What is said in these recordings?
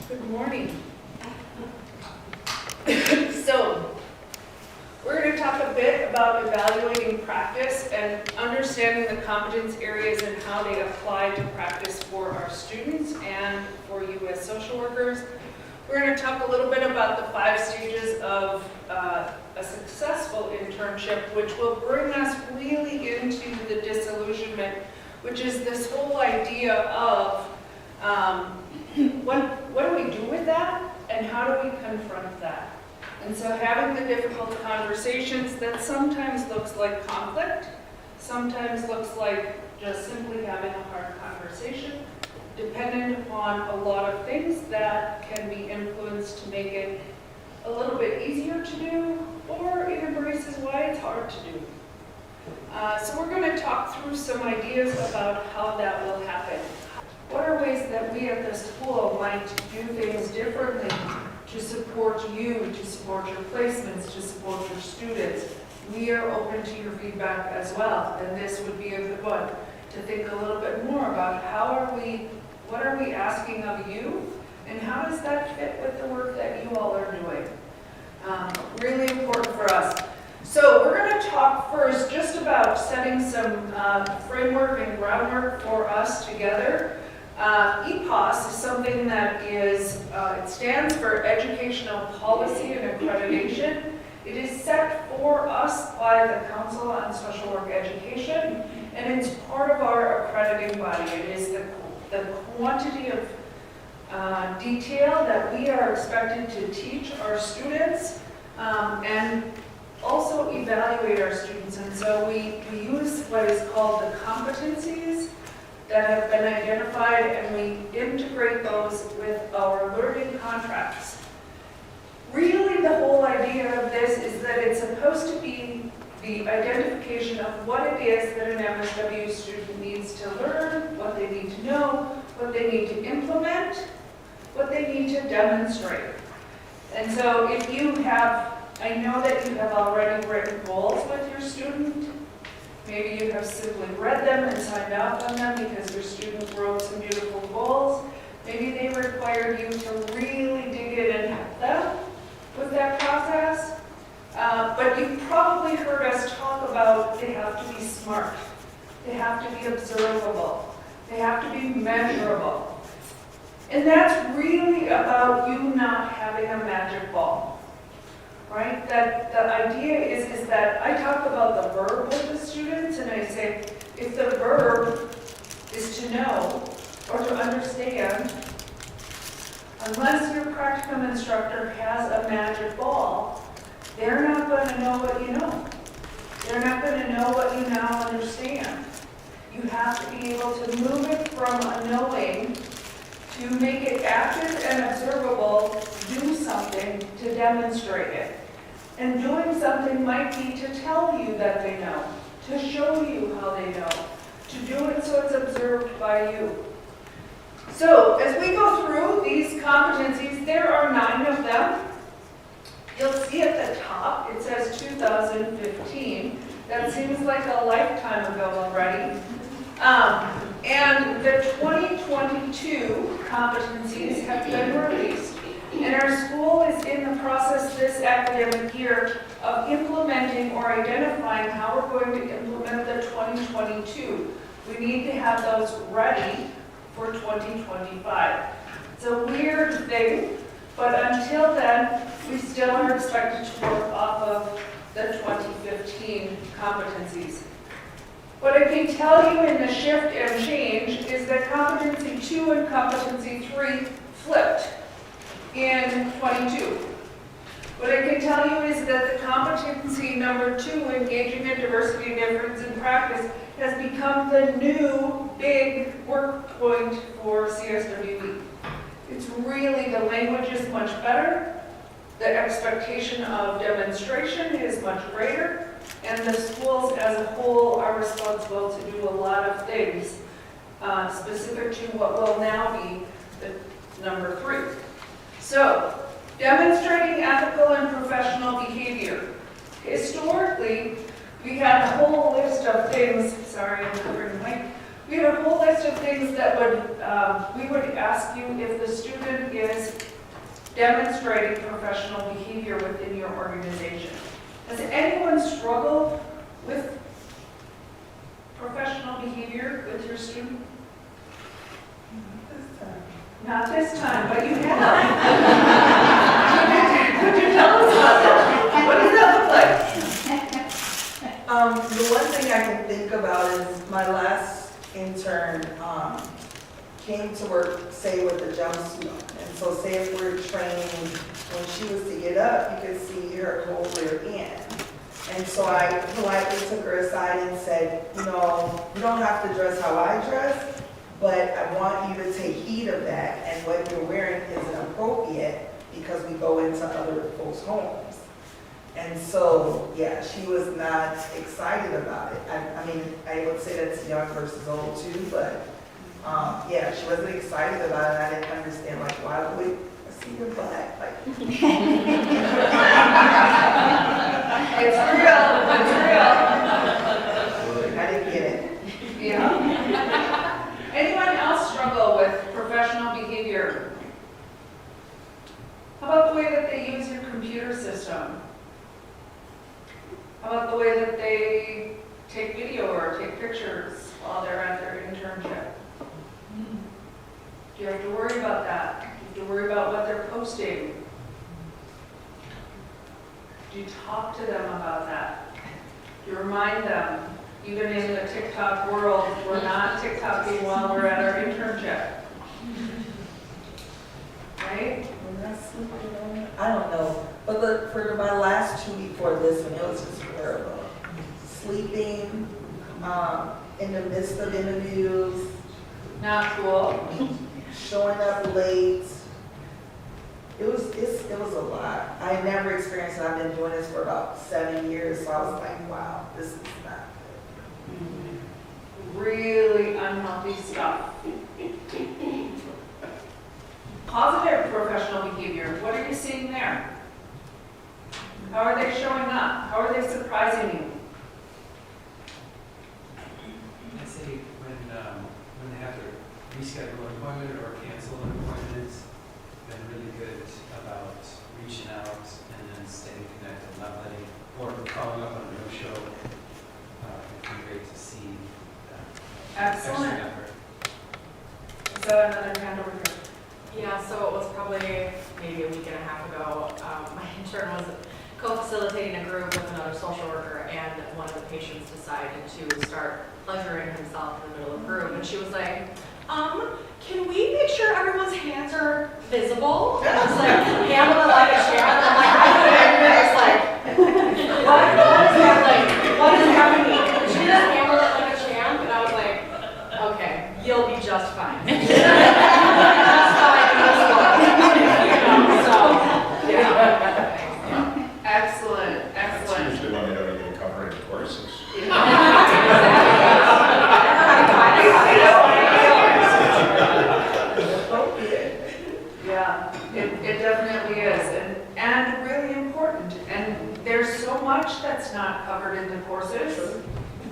Good morning. So, we're going to talk a bit about evaluating practice and understanding the competence areas and how they apply to practice for our students and for you as social workers. We're going to talk a little bit about the 5 stages of a successful internship, which will bring us really into the disillusionment, which is this whole idea of what do we do with that and how do we confront that? And so having the difficult conversations that sometimes looks like conflict, sometimes looks like just simply having a hard conversation, dependent upon a lot of things that can be influenced to make it a little bit easier to do, or it embraces why it's hard to do. So we're going to talk through some ideas about how that will happen. What are ways that we at the school might do things differently to support you, to support your placements, to support your students? We are open to your feedback as well, and this would be a good one to think a little bit more about what are we asking of you, and how does that fit with the work that you all are doing? Really important for us. So we're going to talk first just about setting some framework and groundwork for us together. EPOS is something that is, it stands for Educational Policy and Accreditation. It is set for us by the Council on Social Work Education, and it's part of our accrediting body. It is the quantity of detail that we are expected to teach our students and also evaluate our students. And so we use what is called the competencies that have been identified, and we integrate those with our learning contracts. Really, the whole idea of this is that it's supposed to be the identification of what it is that an MSW student needs to learn, what they need to know, what they need to implement, what they need to demonstrate. And so if you have, I know that you have already written goals with your student. Maybe you have simply read them and signed off on them because your student wrote some beautiful goals. Maybe they require you to really dig in and help them with that process. But you've probably heard us talk about they have to be smart. They have to be observable. They have to be measurable. And that's really about you not having a magic ball. Right? That the idea is that I talk about the verb with the students, and I say, if the verb is to know or to understand, unless your practicum instructor has a magic ball, they're not going to know what you know. They're not going to know what you now understand. You have to be able to move it from a knowing to make it active and observable, do something to demonstrate it. And doing something might be to tell you that they know, to show you how they know, to do it so it's observed by you. So as we go through these competencies, there are 9 of them. You'll see at the top, it says 2015. That seems like a lifetime ago already. And the 2022 competencies have been released, and our school is in the process this academic year of implementing or identifying how we're going to implement the 2022. We need to have those ready for 2025. It's a weird thing, but until then, we still are expected to work off of the 2015 competencies. What I can tell you in the shift and change is that competency 2 and competency 3 flipped in 22. What I can tell you is that the competency number 2, engaging in diversity, difference, and practice, has become the new big work point for CSWE. It's really, the language is much better, the expectation of demonstration is much greater, and the schools as a whole are responsible to do a lot of things specific to what will now be the number 3. So, demonstrating ethical and professional behavior. Historically, we had a whole list of things, sorry, I'm covering the mic. We had a whole list of things that would, we would ask you if the student is demonstrating professional behavior within your organization. Has anyone struggled with professional behavior with your student? Not this time, but you have. Could you tell us about that? What does that look like? The one thing I can think about is my last intern came to work, say, with a jumpsuit on. And so say if we're training, when she was to get up, you could see her whole rear end. And so I politely took her aside and said, you know, you don't have to dress how I dress, but I want you to take heed of that, and what you're wearing isn't appropriate because we go into other folks' homes. And so, yeah, she was not excited about it. I mean, I would say that's young versus old too, but yeah, she wasn't excited about it. I didn't understand, like, why would I see your butt? Like, It's real, it's I didn't get it. real. Yeah. Anyone else struggle with professional behavior? How about the way that they use your computer system? How about the way that they take video or take pictures while they're at their internship? Do you have to worry about that? Do you have to worry about what they're posting? Do you talk to them about that? Do you remind them, even in the TikTok world, we're not TikToking while we're at our internship? Right? I don't know, but for my last 2 weeks before this one, it was just horrible. Sleeping in the midst of interviews, Not cool. showing up late. It was a lot. I never experienced it. I've been doing this for about 7 years, so I was like, wow, this is not Really unhealthy stuff. Positive professional behavior, what are you seeing there? How are they showing up? How are they surprising you? I'd say when they have to reschedule an appointment or cancel an appointment, been really good about reaching out and then staying connected, not letting, or following up on a no-show. It's been great to see that extra Excellent. effort. So another hand over here. Yeah, so it was probably maybe a week and a half ago. My intern was co-facilitating a group with another social worker, and one of the patients decided to start pleasuring himself in the middle of the group. And she was like, can we make sure everyone's hands are visible? And I was like, handle it like a champ. I'm like, I was like, what is that like? What is happening? She just handled it like a champ, and I was like, okay, you'll be just fine. Excellent, That's excellent. usually when they don't even cover any courses. appropriate. Yeah, it definitely is, and really important. And there's so much that's not covered in the courses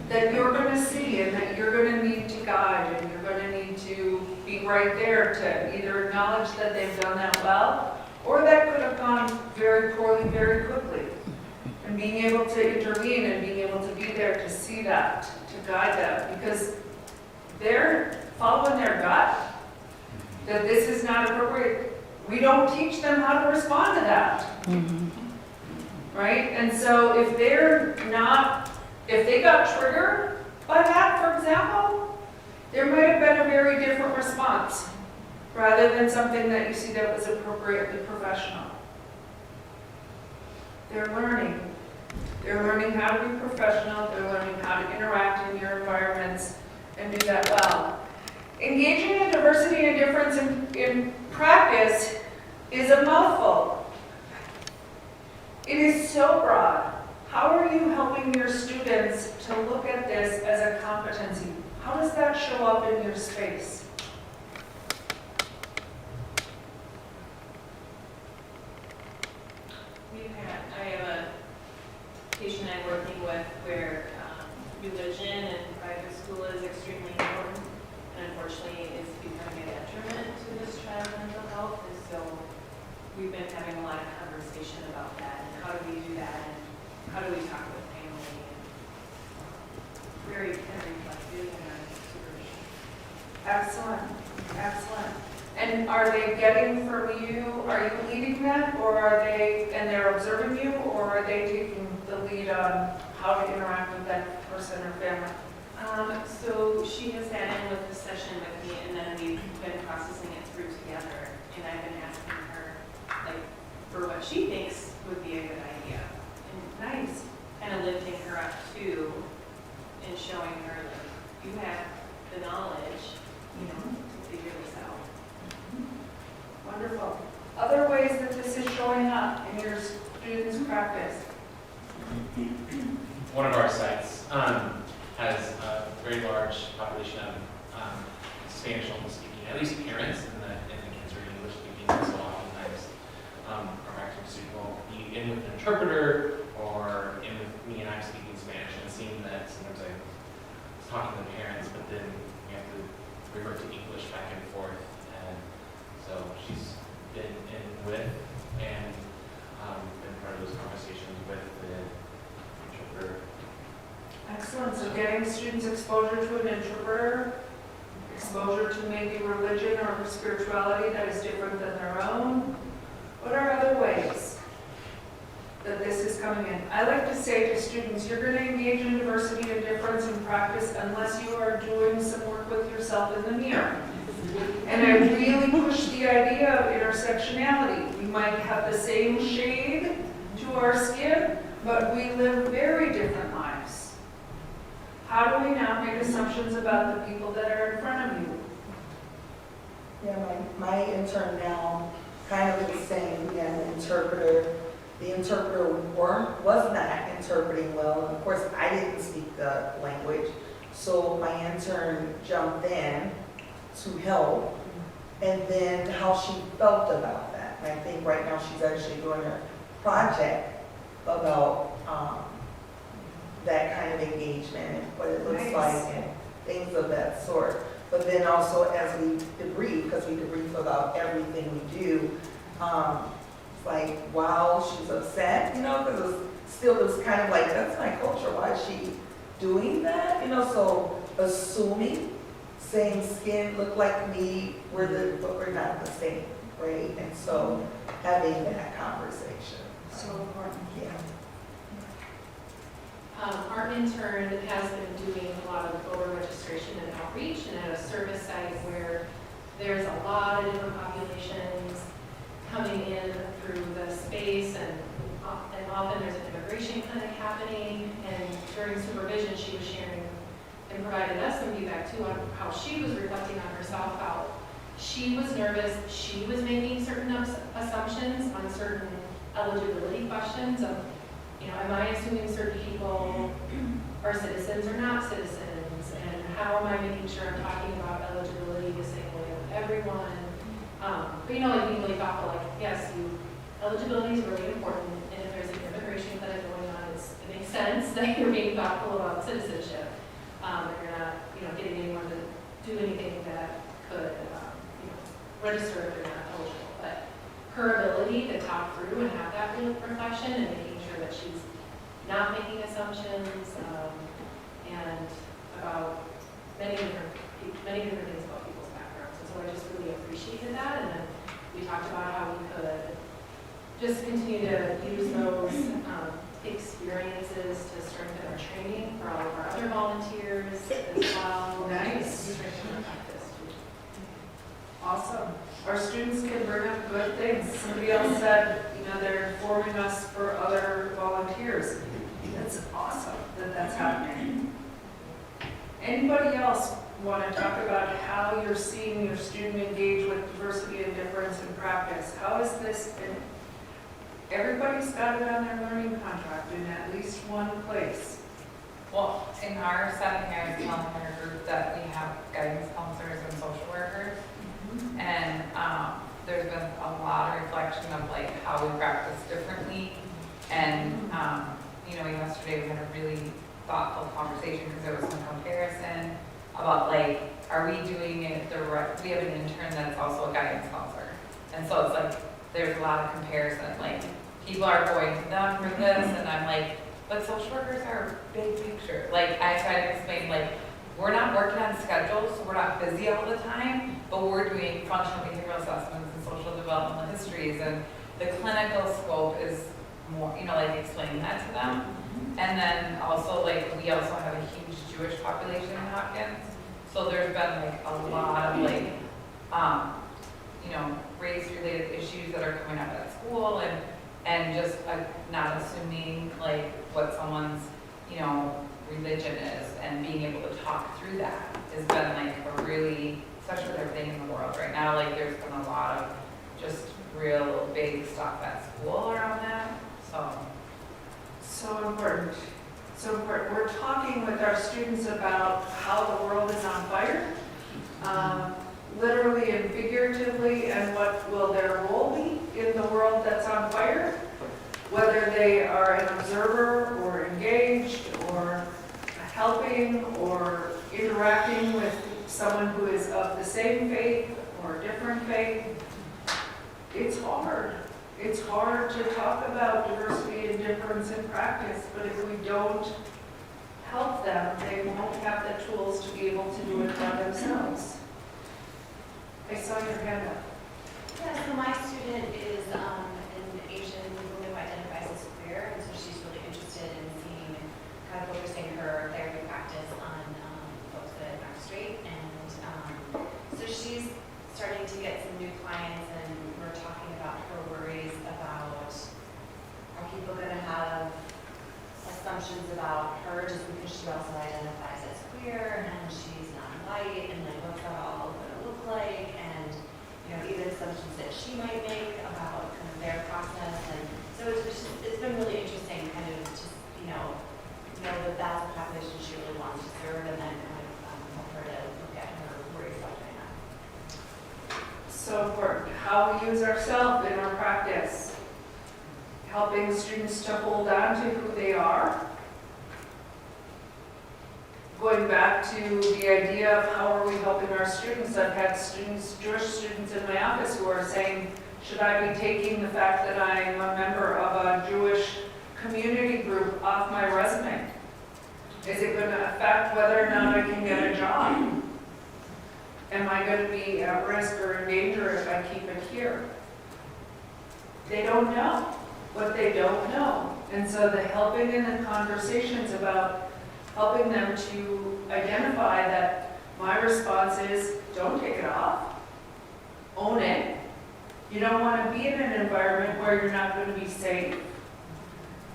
that you're going to see and that you're going to need to guide, and you're going to need to be right there to either acknowledge that they've done that well, or that could have gone very poorly very quickly. And being able to intervene and being able to be there to see that, to guide them, because they're following their gut, that this is not appropriate. We don't teach them how to respond to that. Right? And so if they're not, if they got triggered by that, for example, there might have been a very different response rather than something that you see that was appropriately professional. They're learning. They're learning how to be professional. They're learning how to interact in your environments and do that well. Engaging in diversity and difference in practice is a mouthful. It is so broad. How are you helping your students to look at this as a competency? How does that show up in your space? I have a patient I'm working with where religion and private school is extremely important, and unfortunately it's becoming a detriment to this child's mental health, and so we've been a lot of conversation about that, and how do we do that, and how do we talk with family, and very kind of reflective in our supervision. Excellent, excellent. And are they getting from you, are you leading that, or are they, and they're observing you, or are they taking the lead on how to interact with that person or family? So she has sat in with the session with me, and then we've been processing it through together, and I've been asking her, like, for what she thinks would be a good idea. And Nice. kind of lifting her up too, and showing her, like, you have the knowledge, you know, to figure this out. Wonderful. Other ways that this is showing up in your students' practice? One of our sites has a very large population of Spanish-only speaking, at least parents, and the kids are English speaking, so oftentimes our maximum student will be in with an interpreter or in with me and I'm speaking Spanish, and it seemed that sometimes I was talking to the parents, but then we have to revert to English back and forth, and so she's been in with and been part of those conversations with the interpreter. Excellent. So getting students exposure to an interpreter, exposure to maybe religion or spirituality that is different than their own. What are other ways that this is coming in? I like to say to students, you're going to engage in diversity and difference in practice unless you are doing some work with yourself in the mirror. And I really push the idea of intersectionality. We might have the same shade to our skin, but we live very different lives. How do we not make assumptions about the people that are in front of you? Yeah, my intern now kind of is saying, we had an interpreter. The interpreter was not interpreting well, and of course, I didn't speak the language. So my intern jumped in to help, and then how she felt about that. And I think right now she's actually doing a project about that kind of engagement and what it looks Nice. like and things of that sort. But then also as we debrief, because we debrief about everything we do, it's like, wow, she's upset, you know, because it was kind of like, that's my culture, why is she doing that? You know, so assuming same skin, look like me, but we're not the same, right? And so having that conversation. So important. Yeah. Our intern has been doing a lot of voter registration and outreach, and at a service site where there's a lot of different populations coming in through the space, and often there's an immigration clinic happening, and during supervision she was sharing and provided us some feedback too on how she was reflecting on herself, how she was nervous, she was making certain assumptions on certain eligibility questions of, you know, am I assuming certain people are citizens or not citizens, and how am I making sure I'm talking about eligibility the same way with everyone? But you know, like being really thoughtful, like, yes, eligibility is really important, and if there's an immigration clinic going on, it makes sense that you're being thoughtful about citizenship. And you're not, you know, getting anyone to do anything that could, you know, register if they're not eligible. But her ability to talk through and have that real reflection and making sure that she's not making assumptions, and about many different things about people's backgrounds. And so I just really appreciated that. And then we talked about how we could just continue to use those experiences to strengthen our training for all of our other volunteers as well. Nice. Strengthen our practice too. Awesome. Our students can bring up good things. Somebody else said, you know, they're informing us for other volunteers. That's awesome that that's happening. Anybody else want to talk about how you're seeing your student engage with diversity and difference in practice? How is this, and everybody's got it on their learning contract in at least one place. Well, in our setting, I was telling our group that we have guidance counselors and social workers, and there's been a lot of reflection of like how we practice differently, and you know, yesterday we had a really thoughtful conversation because there was some comparison about like, are we doing it the right, we have an intern that's also a guidance counselor, and so it's like, there's a lot of comparison, like, people are going to them for this, and I'm like, but social workers are big picture. Like, I try to explain, like, we're not working on schedules, we're not busy all the time, but we're doing functional behavioral assessments and social developmental histories, and the clinical scope is more, you know, like explaining that to them. And then also, like, we also have a huge Jewish population in Hopkins, so there's been like a lot of like, you know, race-related issues that are coming up at school, and just not assuming like what someone's, you know, religion is, and being able to talk through that has been like a really, especially with everything in the world right now, like there's been a lot of just real big stuff at school around that, so. So important, so important. We're talking with our students about how the world is on fire, literally and figuratively, and what will their role be in the world that's on fire, whether they are an observer or engaged or helping or interacting with someone who is of the same faith or different faith. It's hard. It's hard to talk about diversity and difference in practice, but if we don't help them, they won't have the tools to be able to do it by themselves. I saw your hand up. Yeah, so my student is an Asian woman who identifies as queer, and so she's really interested in seeing, kind of focusing her therapy practice on folks that are straight, and so she's starting to get some new clients, and we're talking about her worries about, are people going to have assumptions about her just because she also identifies as queer, and she's non-white, and like what's that all going to look like, and you know, even assumptions that she might make about kind of their process. And so it's been really interesting kind of just, you know that that's a population she really wants to serve, and then kind of help her to look at her worries about doing that. So important, how we use ourselves in our practice, helping students to hold on to who they are. Going back to the idea of how are we helping our students, I've had students, Jewish students in my office who are saying, should I be taking the fact that I'm a member of a Jewish community group off my resume? Is it going to affect whether or not I can get a job? Am I going to be at risk or in danger if I keep it here? They don't know what they don't know. And so the helping and the conversations about helping them to identify that my response is, don't take it off, own it. You don't want to be in an environment where you're not going to be safe.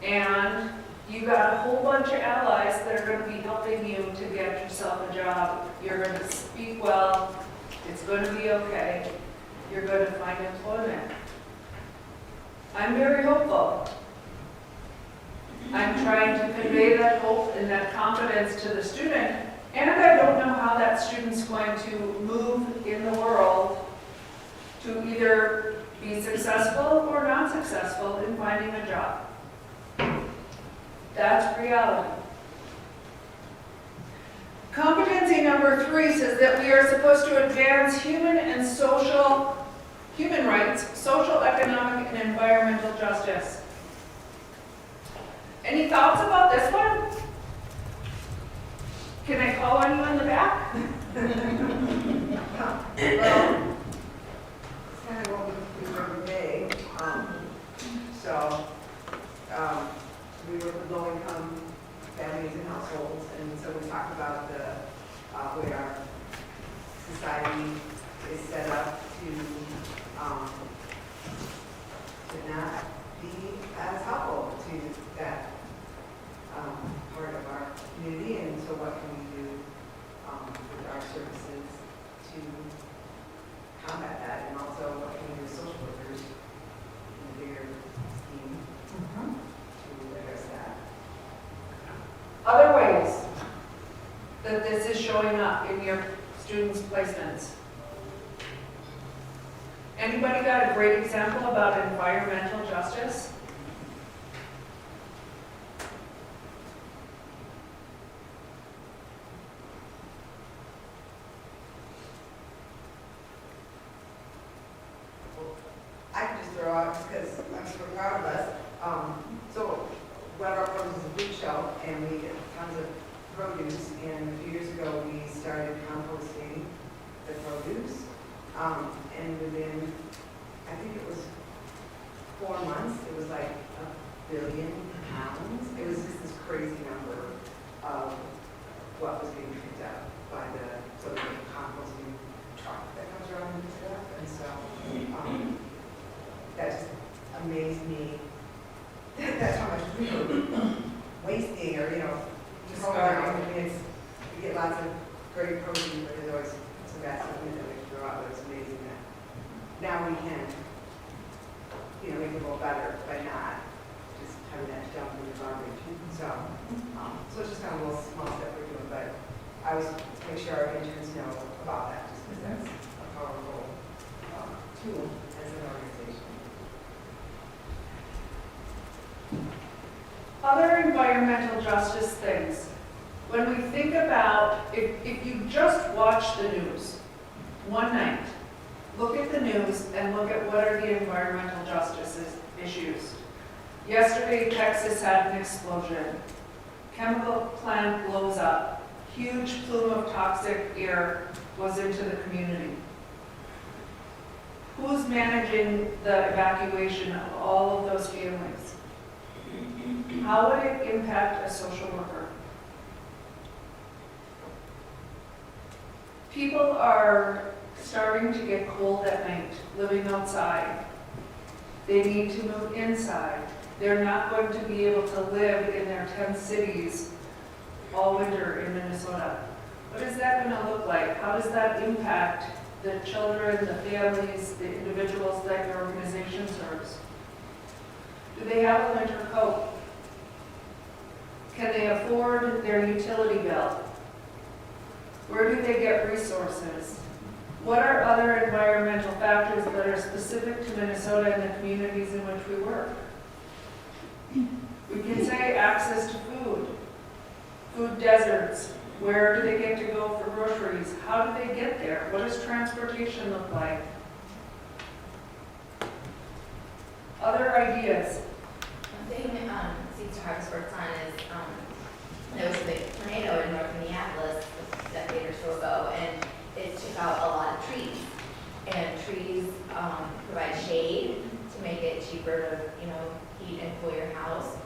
And you got a whole bunch of allies that are going to be helping you to get yourself a job. You're going to speak well, it's going to be okay, you're going to find employment. I'm very hopeful. I'm trying to convey that hope and that confidence to the student, and I don't know how that student's going to move in the world to either be successful or not successful in finding a job. That's reality. Competency number 3 says that we are supposed to advance human rights, social, economic, and environmental justice. Any thoughts about this one? Can I call on you in the back? Well, it's kind of what we were today. So, we work with low-income families and households, and so we talk about the way our society is set up to not be as helpful to that part of our community, and so what can we do with our services to combat that, and also what can we do with social workers in the bigger scheme to address that. Other ways that this is showing up in your students' placements. Anybody got a great example about environmental justice? I can just throw just because I'm super proud of us. So one of our programs is a food show, and we get tons of produce. And a few years ago, we started composting the produce. And within, I think it was 4 months, it was like 1 billion pounds. It was just this crazy number of what was being picked up by the sort of composting truck that comes around and stuff. And so that just amazed me. That's how much food wasting or, discarding. I mean, we get lots of great protein, but there's always some bad stuff in it that we throw out. But it's amazing that now we can, make the world better by not just having that dump in the garbage. So it's just kind of a little small step we're doing, but I always make sure our interns know about that, just because that's a powerful tool as an organization. Other environmental justice things. When we think about, if you just watch the news one night, look at the news and look at what are the environmental justice issues. Yesterday, Texas had an explosion. Chemical plant blows up. Huge plume of toxic air goes into the community. Who's managing the evacuation of all of those families? How would it impact a social worker? People are starting to get cold at night, living outside. They need to move inside. They're not going to be able to live in their 10 cities all winter in Minnesota. What is that going to look like? How does that impact the children, the families, the individuals that your organization serves? Do they have a winter coat? Can they afford their utility bill? Where do they get resources? What are other environmental factors that are specific to Minnesota and the communities in which we work? We can say access to food, food deserts. Where do they get to go for groceries? How do they get there? What does transportation look like? Other ideas? One thing Seeds to Harvest works on is there was a big tornado in North Minneapolis a decade or so ago, and it took out a lot of trees. And trees provide shade to make it cheaper to heat and cool your house.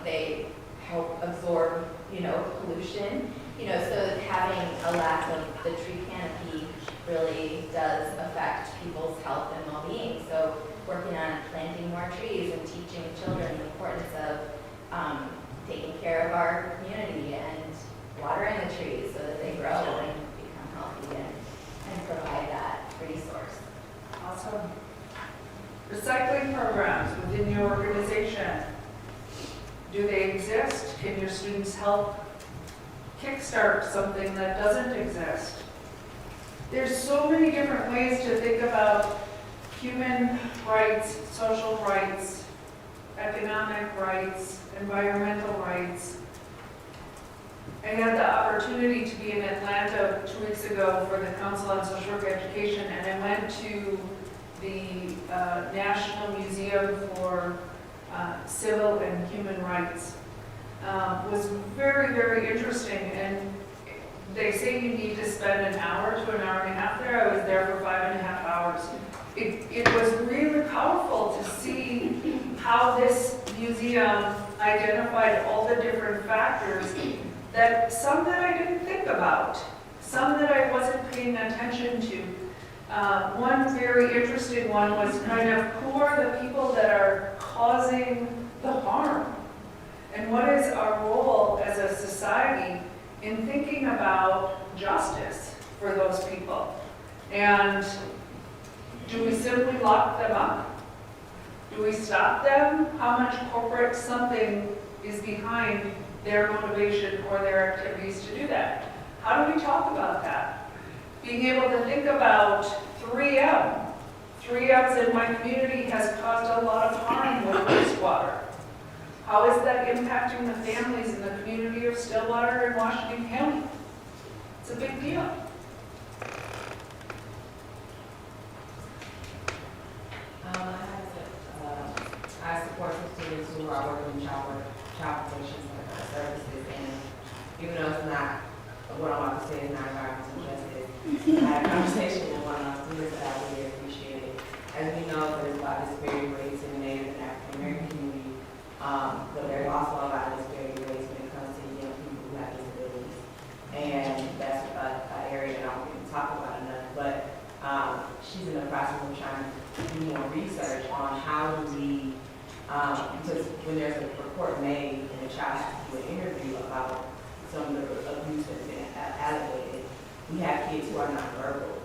They help absorb pollution. So having a lack of the tree canopy really does affect people's health and well-being. So working on planting more trees and teaching children the importance of taking care of our community and watering the trees so that they grow and become healthy and provide that resource. Awesome. Recycling programs within your organization. Do they exist? Can your students help kickstart something that doesn't exist? There's so many different ways to think about human rights, social rights, economic rights, environmental rights. I had the opportunity to be in Atlanta 2 weeks ago for the Council on Social Work Education, and I went to the National Museum for Civil and Human Rights. Was very, very interesting, and they say you need to spend an hour to an hour and a half there. I was there for 5.5 hours. It was really powerful to see how this museum identified all the different factors that some that I didn't think about, some that I wasn't paying attention to. One very interesting one was kind of who are the people that are causing the harm? And what is our role as a society in thinking about justice for those people? And do we simply lock them up? Do we stop them? How much corporate something is behind their motivation or their activities to do that? How do we talk about that? Being able to think about 3M. 3Ms in my community has caused a lot of harm with wastewater. How is that impacting the families in the community of Stillwater and Washington County? It's a big deal. How does it who are working in child protection services, and even though it's not, what I'm about to say is not environmental justice, I had a conversation with one of our students that I really appreciated. As we know, there's a lot of disparity rates in the Native and African American community, but there's also a lot of disparity rates when it comes to young people who have disabilities. And that's an area that I don't even talk about enough, but she's in the process of trying to do more research on how do we, because when there's a report made and the child has to do an interview about some of the abuse that's been allegated, we have kids who are nonverbal,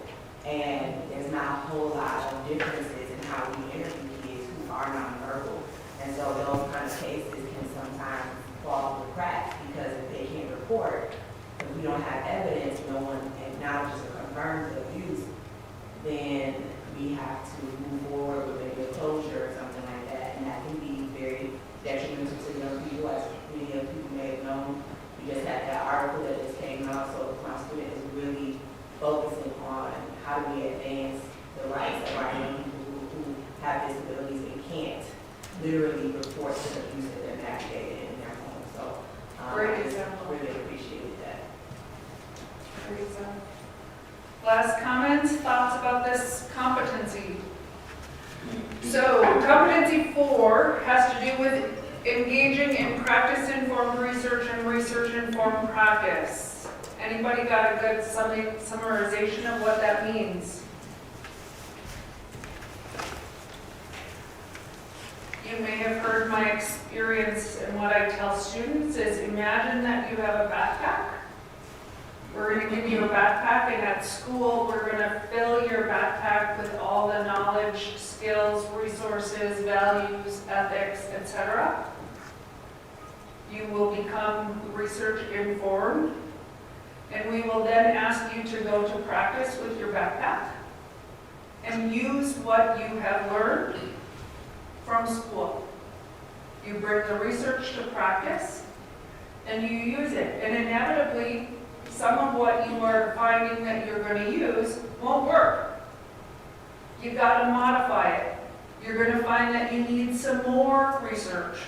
and there's not a whole lot of differences in how we interview kids who are nonverbal. And so those kind of cases can sometimes fall through the cracks because if they can't report, if we don't have evidence, no one acknowledges or confirms the abuse, then we have to move forward with maybe a closure or something like that. And that can be very detrimental to young people, as many young people may have known. We just had that article that just came out, so my student is really focusing on how do we advance the rights of our young people who have disabilities and can't literally report to the abuse that they're navigating in their home. So Great I just example. really appreciated that. Great example. Last comments, thoughts about this competency? So competency 4 has to do with engaging in practice-informed research and research-informed practice. Anybody got a good summarization of what that means? You may have heard my experience, and what I tell students is imagine that you have a backpack. We're going to give you a backpack, and at school, we're going to fill your backpack with all the knowledge, skills, resources, values, ethics, etc. You will become research informed, and we will then ask you to go to practice with your backpack and use what you have learned from school. You bring the research to practice, and you use it, and inevitably, some of what you are finding that you're going to use won't work. You've got to modify it. You're going to find that you need some more research.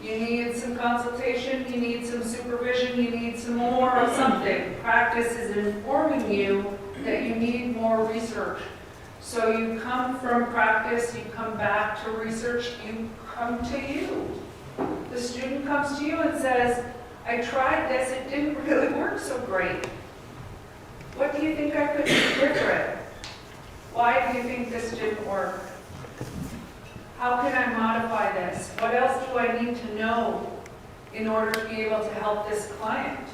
You need some consultation, you need some supervision, you need some more of something. Practice is informing you that you need more research. So you come from practice, you come back to research, you come to you. The student comes to you and says, I tried this, it didn't really work so great. What do you think I could do different? Why do you think this didn't work? How can I modify this? What else do I need to know in order to be able to help this client?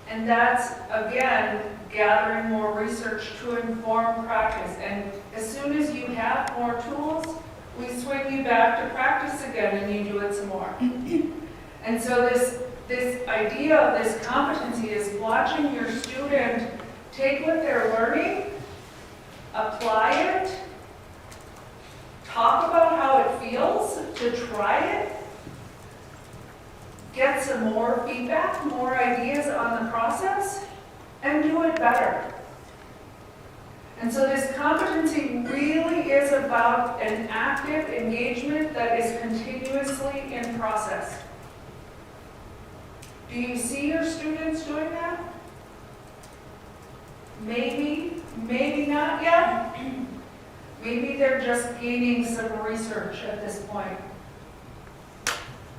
And that's, again, gathering more research to inform practice. And as soon as you have more tools, we swing you back to practice again and you do it some more. And so this idea of this competency is watching your student take what they're learning, apply it, talk about how it feels to try it, get some more feedback, more ideas on the process, and do it better. And so this competency really is about an active engagement that is continuously in process. Do you see your students doing that? Maybe, maybe not yet. Maybe they're just gaining some research at this point.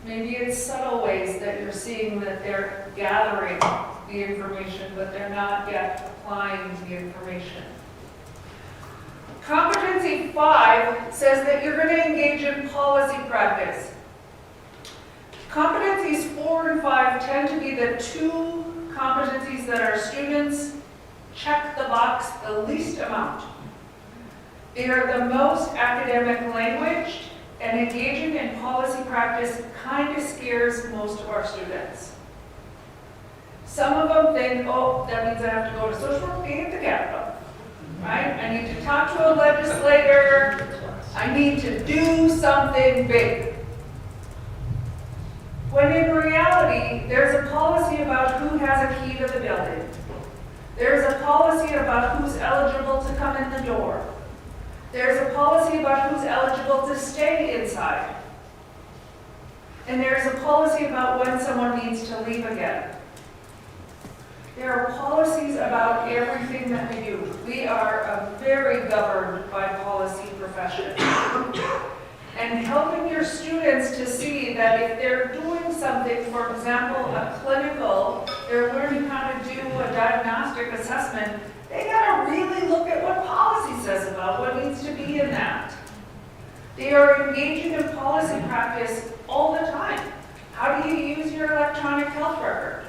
Maybe it's subtle ways that you're seeing that they're gathering the information, but they're not yet applying the information. Competency 5 says that you're going to engage in policy practice. Competencies 4 and 5 tend to be the two competencies that our students check the box the least amount. They are the most academic language, and engaging in policy practice kind of scares most of our students. Some of them think, oh, that means I have to go to social work and at the Capitol, right? I need to talk to a legislator. I need to do something big. When in reality, there's a policy about who has a key to the building. There's a policy about who's eligible to come in the door. There's a policy about who's eligible to stay inside. And there's a policy about when someone needs to leave again. There are policies about everything that we do. We are a very governed by policy profession. And helping your students to see that if they're doing something, for example, a clinical, they're learning how to do a diagnostic assessment, they gotta really look at what policy says about what needs to be in that. They are engaging in policy practice all the time. How do you use your electronic health record?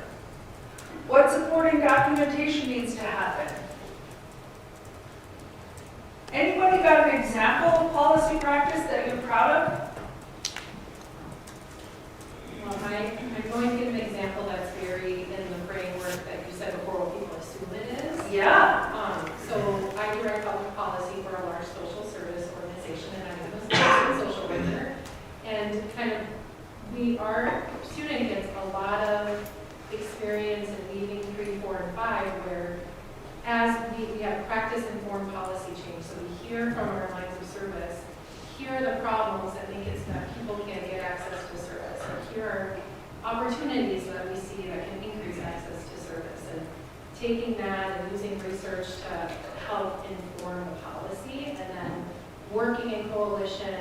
What supporting documentation needs to happen? Anybody got an example of policy practice that you're proud of? Well, I'm going to give an example that's very in the framework that you said before, what people assume it is. Yeah. So I direct public policy for a large social service organization, and I'm a social worker. And kind of, our student gets a lot of experience in leaving 3, 4, and 5, where as we have practice-informed policy change, so we hear from our lines of service, here are the problems that make it so that people can't get access to service, or here are opportunities that we see that can increase access to service, and taking that and using research to help inform the policy, and then working in coalition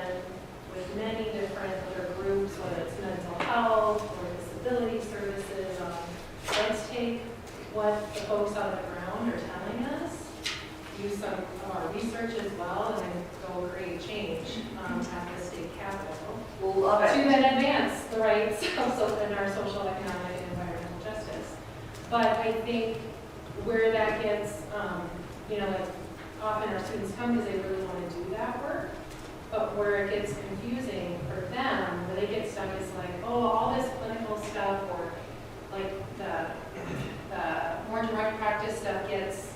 with many different other groups, whether it's mental health or disability services. Let's take what the folks on the ground are telling us, use some of our research as well, and then go create change at the state capitol. Love it. To then advance the rights of in our social, economic, and environmental justice. But I think where that gets, like often our students come because they really want to do that work, but where it gets confusing for them, where they get stuck is like, oh, all this clinical stuff, or like the more direct practice stuff gets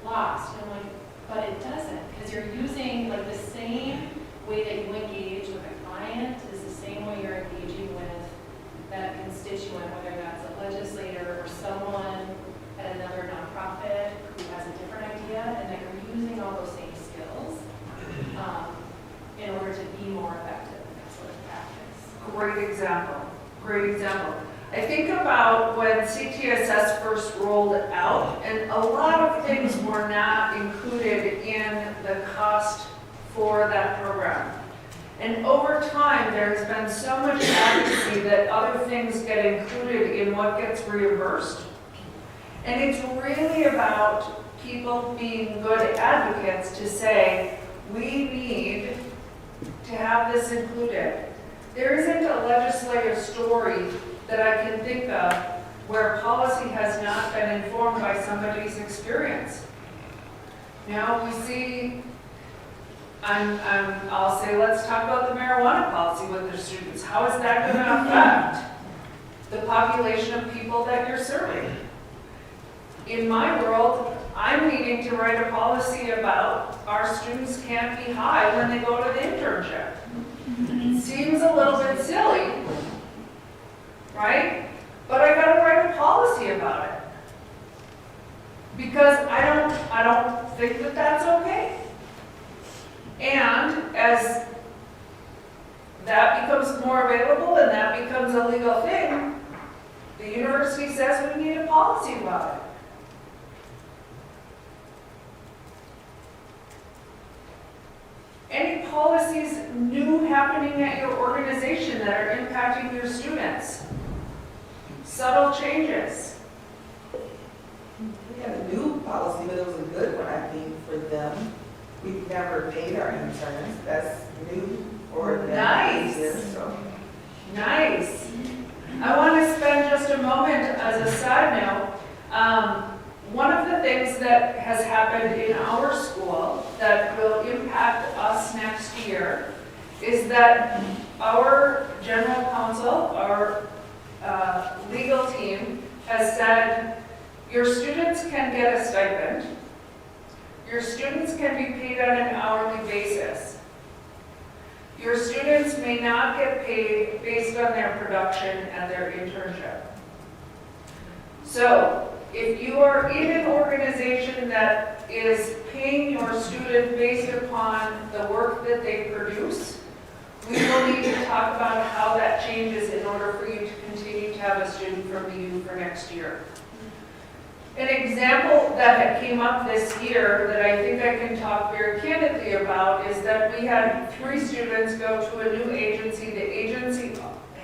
lost. And I'm like, but it doesn't, because you're using like the same way that you engage with a client is the same way you're engaging with that constituent, whether that's a legislator or someone at another nonprofit who has a different idea, and that you're using all those same skills in order to be more effective in that sort of practice. Great example. Great example. I think about when CTSS first rolled out, and a lot of things were not included in the cost for that program. And over time, there's been so much advocacy that other things get included in what gets reimbursed. And it's really about people being good advocates to say, we need to have this included. There isn't a legislative story that I can think of where policy has not been informed by somebody's experience. Now we see, I'll say, let's talk about the marijuana policy with the students. How is that going to affect the population of people that you're serving? In my world, I'm needing to write a policy about our students can't be high when they go to the internship. Seems a little bit silly, right? But I gotta write a policy about it. Because I don't think that that's okay. And as that becomes more available and that becomes a legal thing, the university says we need a policy about it. Any policies new happening at your organization that are impacting your students? Subtle changes. We had a new policy, but it was a good one, I think, for them. We've never paid our interns. That's new for them. Nice. So. Nice. I want to spend just a moment as a side note. One of the things that has happened in our school that will impact us next year is that our general counsel, our legal team, has said your students can get a stipend. Your students can be paid on an hourly basis. Your students may not get paid based on their production and their internship. So, if you are in an organization that is paying your student based upon the work that they produce, we will need to talk about how that changes in order for you to continue to have a student from BU for next year. An example that came up this year that I think I can talk very candidly about is that we had 3 students go to a new agency. The agency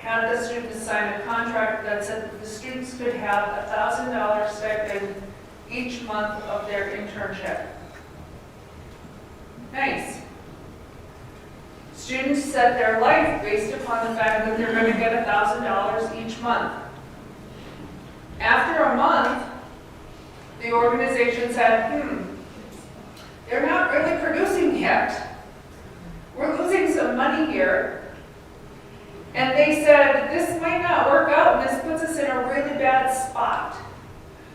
had the students sign a contract that said that the students could have a $1,000 stipend each month of their internship. Nice. Students set their life based upon the fact that they're going to get $1,000 each month. After a month, the organization said, they're not really producing yet. We're losing some money here. And they said, this might not work out, and this puts us in a really bad spot.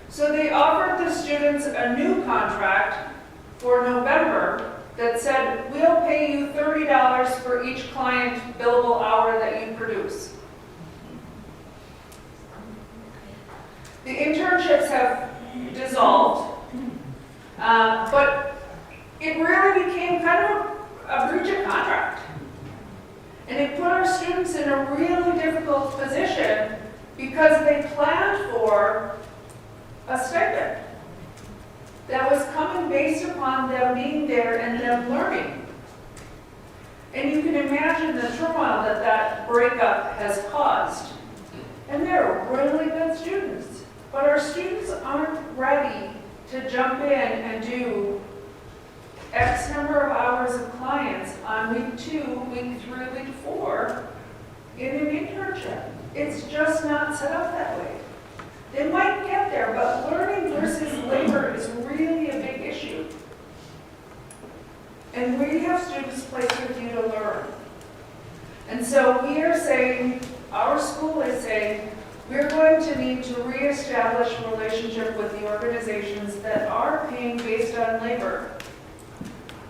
So they offered the students a new contract for November that said, we'll pay you $30 for each client billable hour that you produce. The internships have dissolved, but it really became kind of a breach of contract. And it put our students in a really difficult position because they planned for a stipend that was coming based upon them being there and them learning. And you can imagine the turmoil that that breakup has caused. And they're really good students, but our students aren't ready to jump in and do X number of hours of clients on week 2, week 3, week 4 in an internship. It's just not set up that way. They might get there, but learning versus labor is really a big issue. And we have students placed with you to learn. And so we are saying, our school is saying, we're going to need to reestablish a relationship with the organizations that are paying based on labor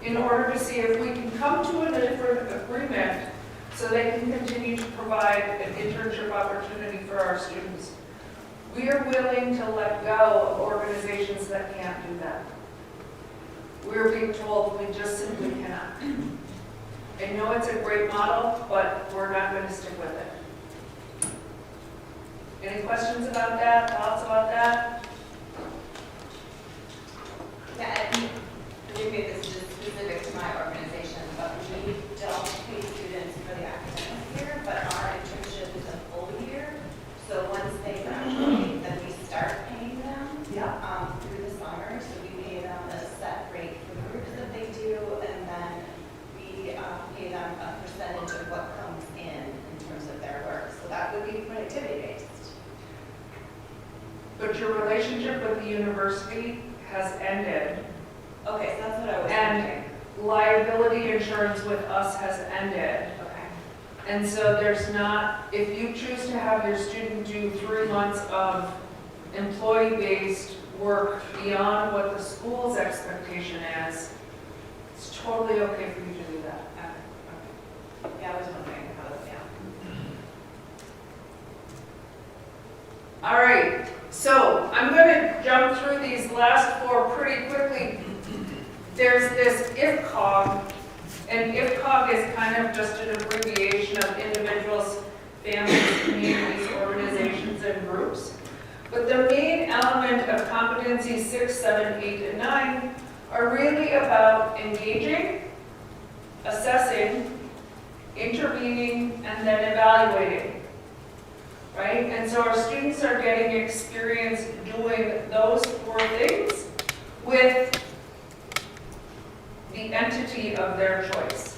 in order to see if we can come to a different agreement so they can continue to provide an internship opportunity for our students. We are willing to let go of organizations that can't do that. We're being told we just simply cannot. I know it's a great model, but we're not going to stick with it. Any questions about that? Thoughts about that? Yeah, and maybe this is specific to my organization, but we don't pay students for the academic year, but our internship is a full year. So once they graduate, then we start paying them through the summer. So we pay them a set rate for the groups that they do, and then we pay them a percentage of what comes in terms of their work. So that would be productivity based. But your relationship with the university has ended. Okay, so that's what I was And thinking. liability insurance with us has ended. Okay. And so there's not, if you choose to have your student do 3 months of employee-based work beyond what the school's expectation is, it's totally okay for you to do that. Okay. Yeah, I was wondering how, All right, so I'm going to jump through these last 4 pretty quickly. There's this IFCOG, and IFCOG is kind of just an abbreviation of individuals, families, communities, organizations, and groups. But the main element of competencies 6, 7, 8, and 9 are really about engaging, assessing, intervening, and then evaluating. Right? And so our students are getting experience doing those 4 things with the entity of their choice.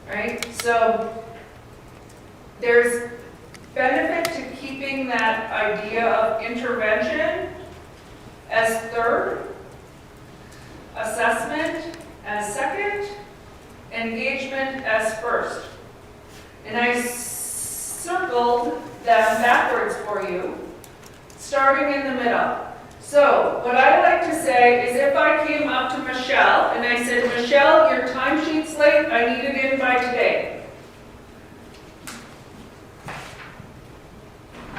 Right? So there's benefit to keeping that idea of intervention as 3rd, assessment as 2nd, engagement as 1st. And I circled them backwards for you, starting in the middle. So what I like to say is if I came up to Michelle and I said, Michelle, your timesheet's late, I need it in by today.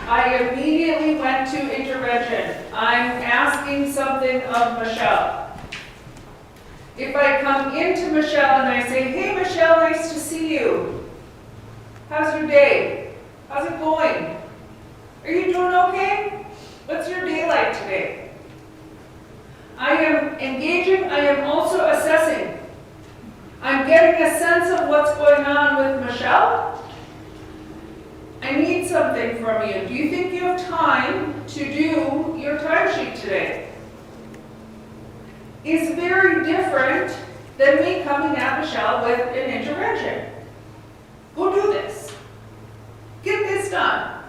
I immediately went to intervention. I'm asking something of Michelle. If I come into Michelle and I say, hey Michelle, nice to see you. How's your day? How's it going? Are you doing okay? What's your day like today? I am engaging, I am also assessing. I'm getting a sense of what's going on with Michelle. I need something from you. Do you think you have time to do your timesheet today? It's very different than me coming at Michelle with an intervention. Go do this. Get this done.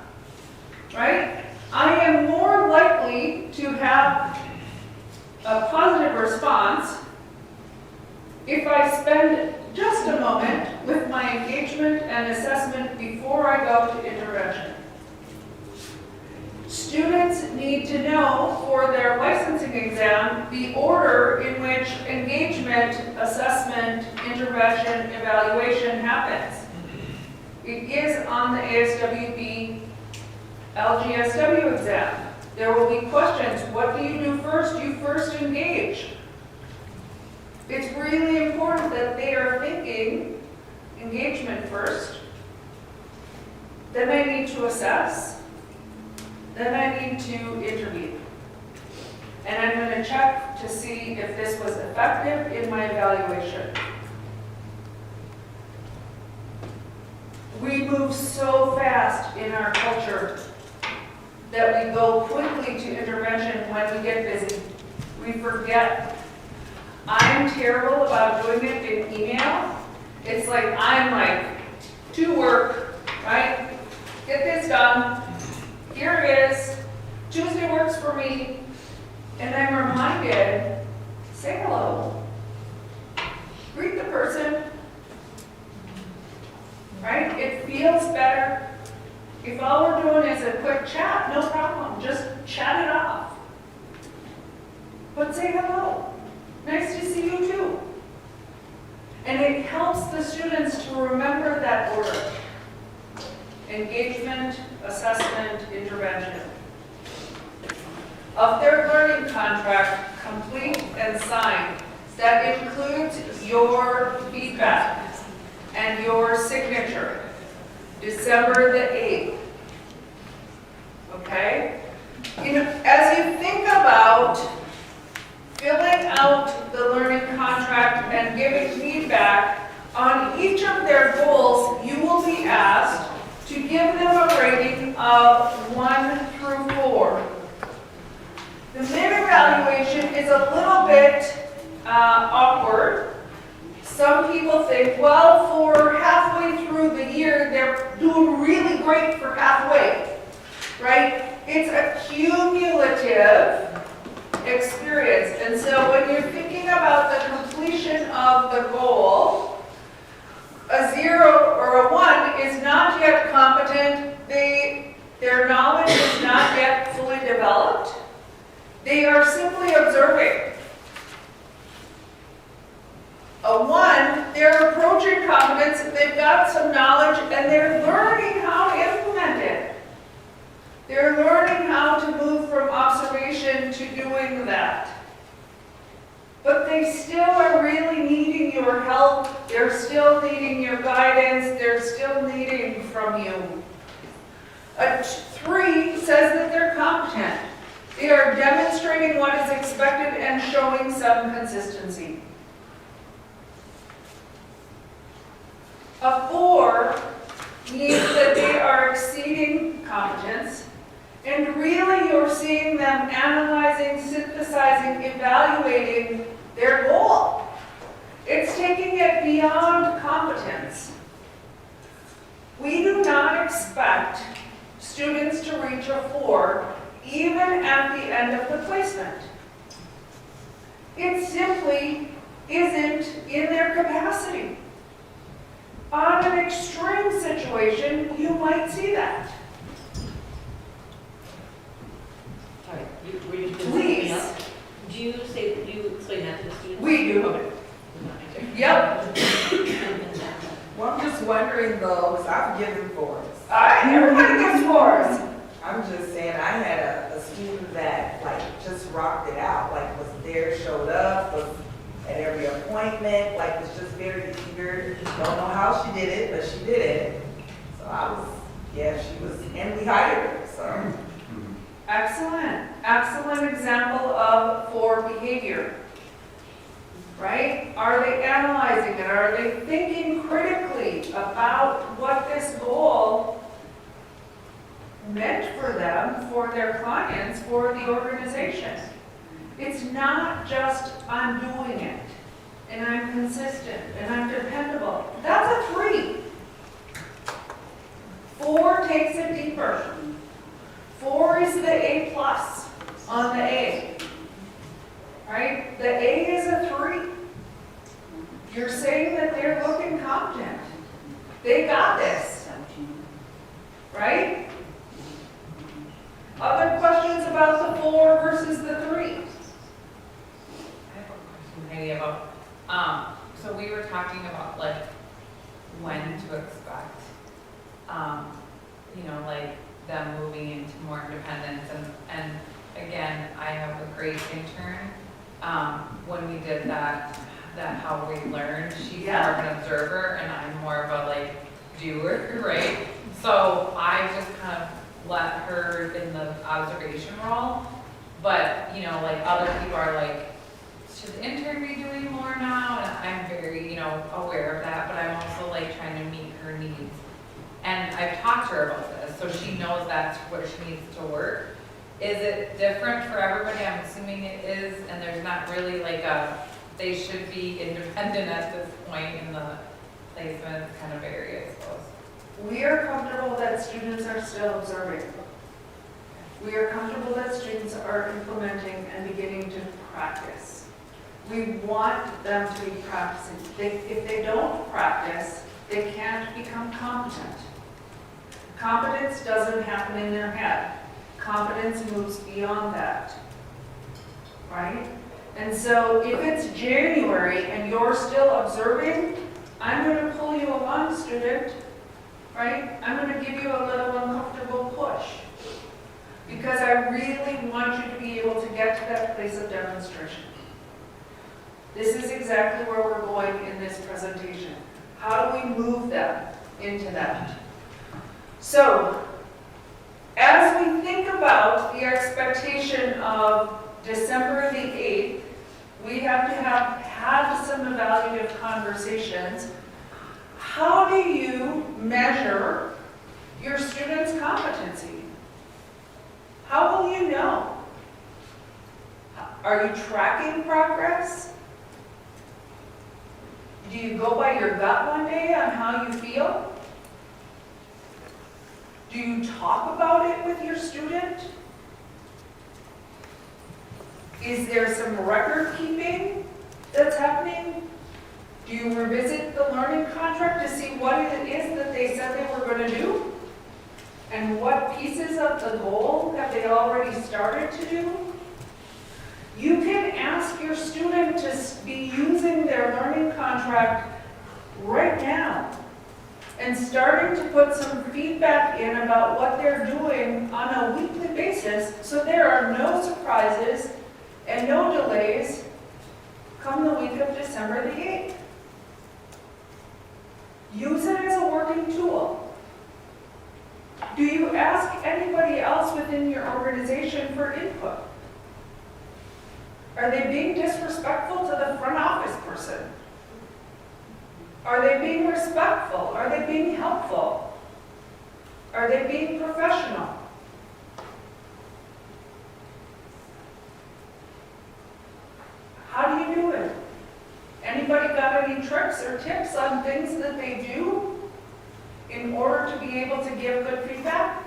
Right? I am more likely to have a positive response if I spend just a moment with my engagement and assessment before I go to intervention. Students need to know for their licensing exam the order in which engagement, assessment, intervention, evaluation happens. It is on the ASWB LGSW exam. There will be questions. What do you do first? You first engage. It's really important that they are thinking engagement first. Then I need to assess. Then I need to intervene. And I'm going to check to see if this was effective in my evaluation. We move so fast in our culture that we go quickly to intervention when we get busy. We forget. I'm terrible about doing it in email. It's like I'm to work, right? Get this done. Here it is. Tuesday works for me. And I'm reminded, say hello. Greet the person. Right? It feels better. If all we're doing is a quick chat, no problem. Just chat it off. But say hello. Nice to see you too. And it helps the students to remember that order. Engagement, assessment, intervention. Of their learning contract, complete and signed, that includes your feedback and your signature. December the 8th. Okay? As you think about filling out the learning contract and giving feedback on each of their goals, you will be asked to give them a rating of 1 through 4. The mid-evaluation is a little bit awkward. Some people think, well, for halfway through the year, they're doing really great for halfway, right? It's a cumulative experience. And so when you're thinking about the completion of the goal, a 0 or a 1 is not yet competent. Their knowledge is not yet fully developed. They are simply observing. A 1, they're approaching competence, they've got some knowledge, and they're learning how to implement it. They're learning how to move from observation to doing that. But they still are really needing your help, they're still needing your guidance, they're still needing from you. A 3 says that they're competent. They are demonstrating what is expected and showing some consistency. A 4 means that they are exceeding competence, and really you're seeing them analyzing, synthesizing, evaluating their goal. It's taking it beyond competence. We do not expect students to reach a 4 even at the end of the placement. It simply isn't in their capacity. On an extreme situation, you might see that. Sorry, were you Please. Do you explain that to the students? We do. Okay. Yep. Well, I'm just wondering though, because I've given 4s. Everybody gives 4s. I'm just saying, I had a student that just rocked it out, was there, showed up, was at every appointment, was just very eager. Don't know how she did it, but she did it. So I was, yeah, she was, and we hired her, so. Excellent, excellent example of for behavior. Right? Are they analyzing it? Are they thinking critically about what this goal meant for them, for their clients, for the organization? It's not just I'm doing it, and I'm consistent, and I'm dependable. That's a 3. 4 takes it deeper. 4 is the A+ on the A. Right? The A is a 3. You're saying that they're looking competent. They got this. Right? Other questions about the 4 versus the 3? I have a question, Heidi, about, so we were talking about like when to expect, you know, like them moving into more independence, and again, I have a great intern. When we did that how we learned, she's more of an observer and I'm more of a like doer, right? So I just kind of let her in the observation role, but you know, like other people are like, should the intern be doing more now? And I'm very, you know, aware of that, but I'm also like trying to meet her needs. And I've talked to her about this, so she knows that's where she needs to work. Is it different for everybody? I'm assuming it is, and there's not really like they should be independent at this point in the placement kind of area, I suppose. We are comfortable that students are still observing. We are comfortable that students are implementing and beginning to practice. We want them to be practicing. If they don't practice, they can't become competent. Competence doesn't happen in their head. Competence moves beyond that, right? And so if it's January and you're still observing, I'm going to pull you along, student, right? I'm going to give you a little uncomfortable push because I really want you to be able to get to that place of demonstration. This is exactly where we're going in this presentation. How do we move them into that? So, as we think about the expectation of December the 8th, we have to have had some evaluative conversations. How do you measure your students' competency? How will you know? Are you tracking progress? Do you go by your gut one day on how you feel? Do you talk about it with your student? Is there some record keeping that's happening? Do you revisit the learning contract to see what it is that they said they were going to do? And what pieces of the goal have they already started to do? You can ask your student to be using their learning contract right now and starting to put some feedback in about what they're doing on a weekly basis so there are no surprises and no delays come the week of December the 8th. Use it as a working tool. Do you ask anybody else within your organization for input? Are they being disrespectful to the front office person? Are they being respectful? Are they being helpful? Are they being professional? How do you do it? Anybody got any tricks or tips on things that they do in order to be able to give good feedback?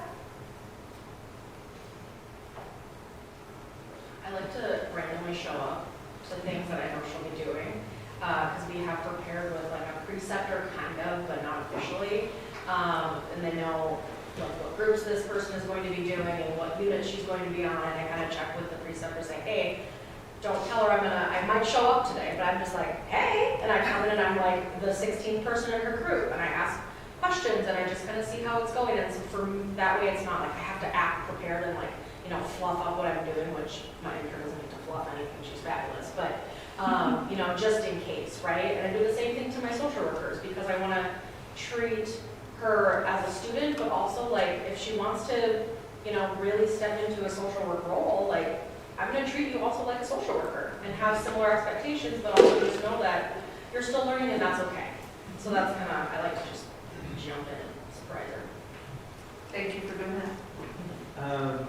I like to randomly show up to things that I know she'll be doing, because we have prepared with like a preceptor kind of, but not officially. And they know like what groups this person is going to be doing and what unit she's going to be on, and I kind of check with the preceptor saying, hey, don't tell her I might show up today, but I'm just like, hey, and I come in and I'm like the 16th person in her group, and I ask questions and I just kind of see how it's going, and so for that way it's not like I have to act prepared and like, you know, fluff up what I'm doing, which my intern doesn't need to fluff anything, she's fabulous, but, you know, just in case, right? And I do the same thing to my social workers because I want to treat her as a student, but also like if she wants to, you know, really step into a social work role, like I'm gonna treat you also like a social worker and have similar expectations, but also just know that you're still learning and that's okay. So that's kind of, I like to just jump in and surprise her. Thank you for doing that.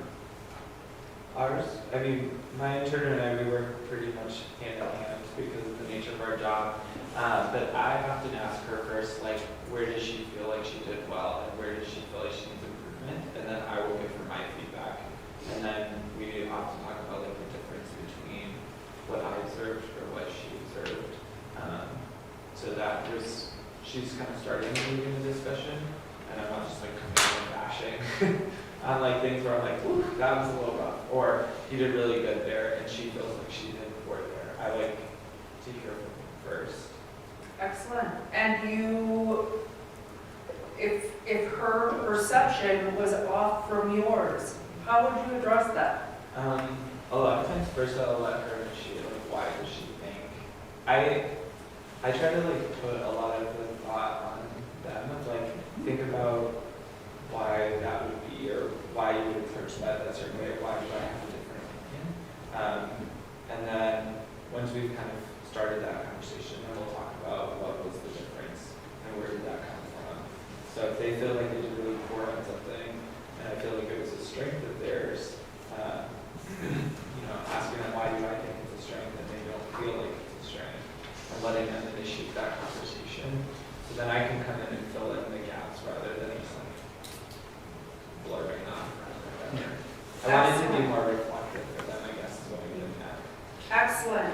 Ours, I mean, my intern and I, we work pretty much hand in hand because of the nature of our job. But I often ask her first, like, where does she feel like she did well and where does she feel like she needs improvement? And then I will give her my feedback. And then we often talk about like the difference between what I observed or what she observed. So that was, she's kind of starting to move in the discussion. And I'm not just like coming in and bashing on like things where I'm like, ooh, that was a little rough. Or you did really good there and she feels like she did poor there. I like to hear from her first. Excellent. And you, if her perception was off from yours, how would you address that? A lot of times first I'll let her initiate, like, why does she think? I try to like put a lot of the thought on them of like, think about why that would be or why you would approach that a certain way, why do I have a different opinion? And then once we've kind of started that conversation, then we'll talk about what was the difference and where did that come from. So if they feel like they did really poor on something, and I feel like it was a strength of theirs, you know, asking them why do I think it's a strength and they don't feel like it's a strength, and letting them initiate that conversation. So then I can come in and fill in the gaps rather than just like blurring on. I wanted to be more reflective for them, I guess, is what I'm getting at. Excellent.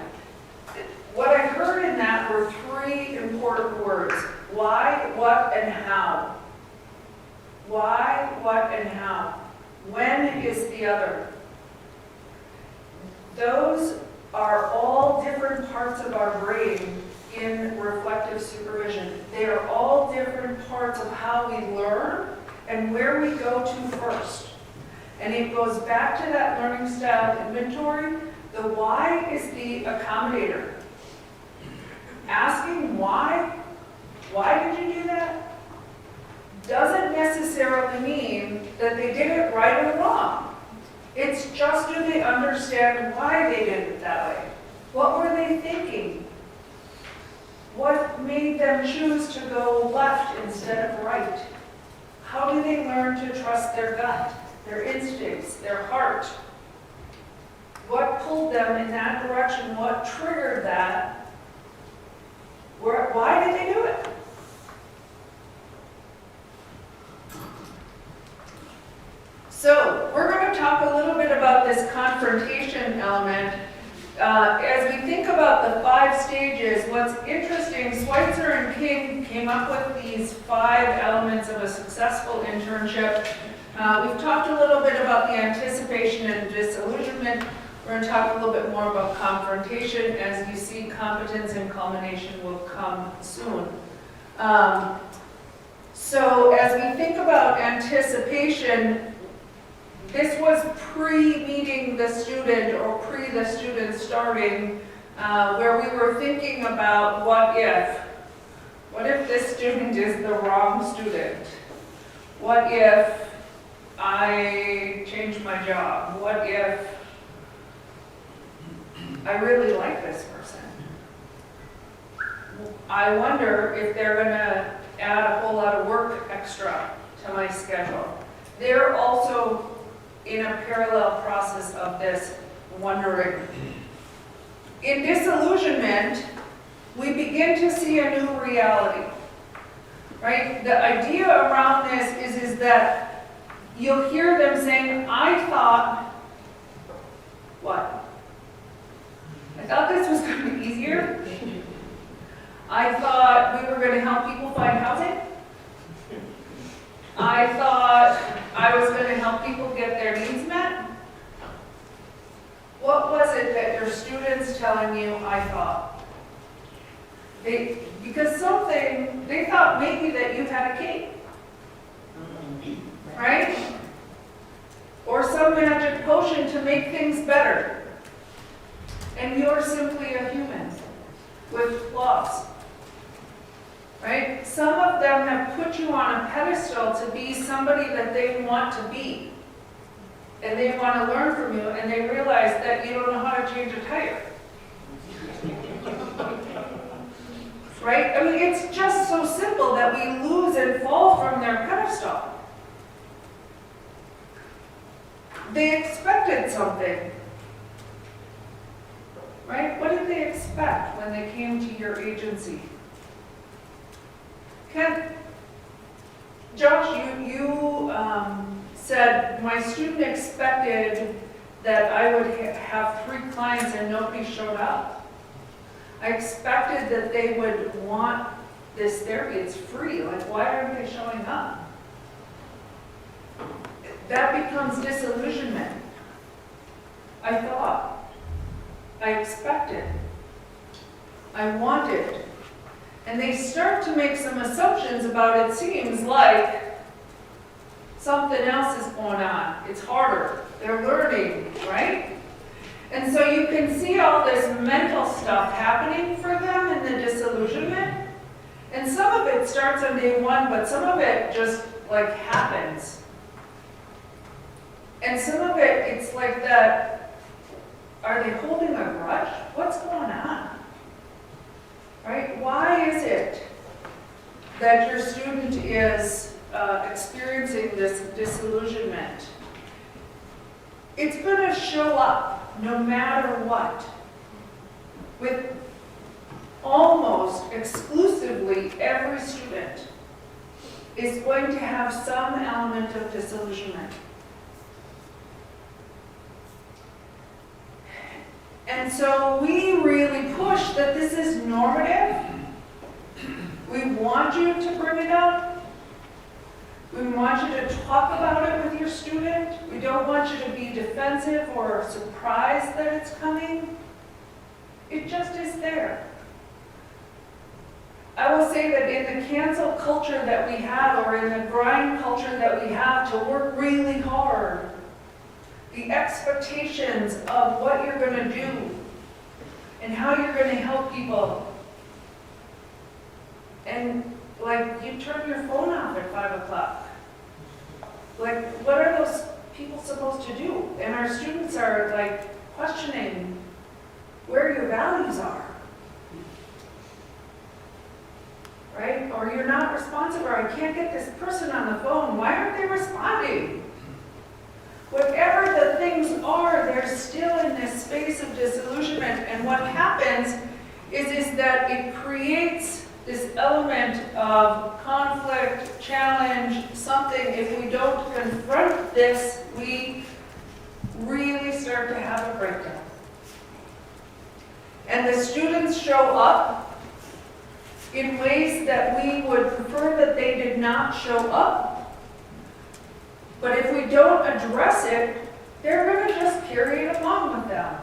What I heard in that were three important words: why, what, and how. Why, what, and how. When is the other. Those are all different parts of our brain in reflective supervision. They are all different parts of how we learn and where we go to first. And it goes back to that learning style inventory. The why is the accommodator. Asking why did you do that, doesn't necessarily mean that they did it right or wrong. It's just, do they understand why they did it that way? What were they thinking? What made them choose to go left instead of right? How do they learn to trust their gut, their instincts, their heart? What pulled them in that direction? What triggered that? Why did they do it? So we're going to talk a little bit about this confrontation element. As we think about the 5 stages, what's interesting, Schweitzer and King came up with these 5 elements of a successful internship. We've talked a little bit about the anticipation and disillusionment. We're going to talk a little bit more about confrontation. As you see, competence and culmination will come soon. So as we think about anticipation, this was pre-meeting the student or pre the student starting, where we were thinking about what if. What if this student is the wrong student? What if I change my job? What if I really like this person? I wonder if they're going to add a whole lot of work extra to my schedule. They're also in a parallel process of this wondering. In disillusionment, we begin to see a new reality, right? The idea around this is that you'll hear them saying, I thought, what? I thought this was going to be easier. I thought we were going to help people find housing. I thought I was going to help people get their needs met. What was it that your students telling you I thought? Because something, they thought maybe that you had a cake. Right? Or some magic potion to make things better. And you're simply a human with flaws. right? Some of them have put you on a pedestal to be somebody that they want to be. And they want to learn from you, and they realize that you don't know how to change a tire. Right? I mean, it's just so simple that we lose and fall from their pedestal. They expected something. Right? What did they expect when they came to your agency? Josh, you said, my student expected that I would have 3 clients and nobody showed up. I expected that they would want this therapy. It's free. Like, why aren't they showing up? That becomes disillusionment. I thought. I expected. I wanted. And they start to make some assumptions about it seems like something else is going on. It's harder. They're learning, right? And so you can see all this mental stuff happening for them in the disillusionment. And some of it starts on day 1, but some of it just like happens. And some of it, it's like that, are they holding a grudge? What's going on? Right? Why is it that your student is experiencing this disillusionment? It's going to show up no matter what. With almost exclusively every student is going to have some element of disillusionment. And so we really push that this is normative. We want you to bring it up. We want you to talk about it with your student. We don't want you to be defensive or surprised that it's coming. It just is there. I will say that in the cancel culture that we have, or in the grind culture that we have to work really hard, the expectations of what you're going to do and how you're going to help people. And like, you turn your phone off at 5 o'clock. Like, what are those people supposed to do? And our students are like questioning where your values are. Right? Or you're not responsive, or I can't get this person on the phone. Why aren't they responding? Whatever the things are, they're still in this space of disillusionment. And what happens is that it creates this element of conflict, challenge, something. If we don't confront this, we really start to have a breakdown. And the students show up in ways that we would prefer that they did not show up. But if we don't address it, they're going to just carry it along with them.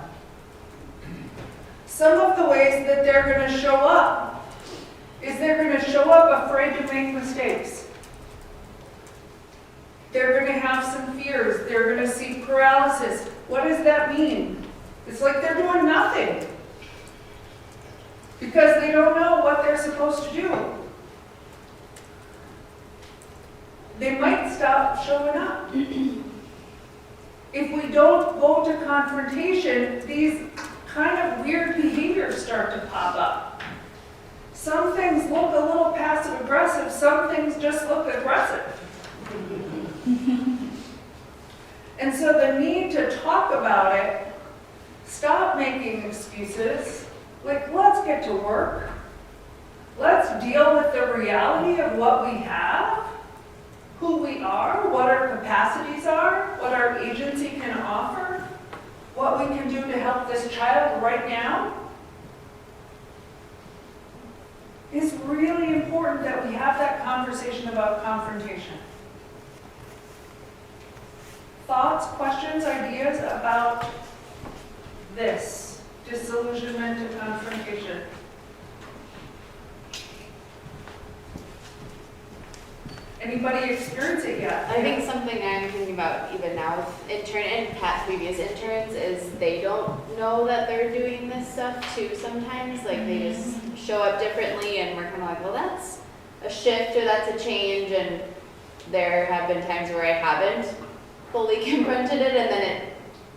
Some of the ways that they're going to show up is they're going to show up afraid to make mistakes. They're going to have some fears. They're going to see paralysis. What does that mean? It's like they're doing nothing because they don't know what they're supposed to do. They might stop showing up. If we don't go to confrontation, these kind of weird behaviors start to pop up. Some things look a little passive aggressive, some things just look aggressive. And so the need to talk about it, stop making excuses, like, let's get to work. Let's deal with the reality of what we have, who we are, what our capacities are, what our agency can offer, what we can do to help this child right now. It's really important that we have that conversation about confrontation. Thoughts, questions, ideas about this disillusionment to confrontation? Anybody experience it yet? I think something I'm thinking about even now with intern and Pat's previous interns is they don't know that they're doing this stuff too sometimes. Like they just show up differently and we're kind of like, well, that's a shift or that's a change, and there have been times where I haven't fully confronted it, and then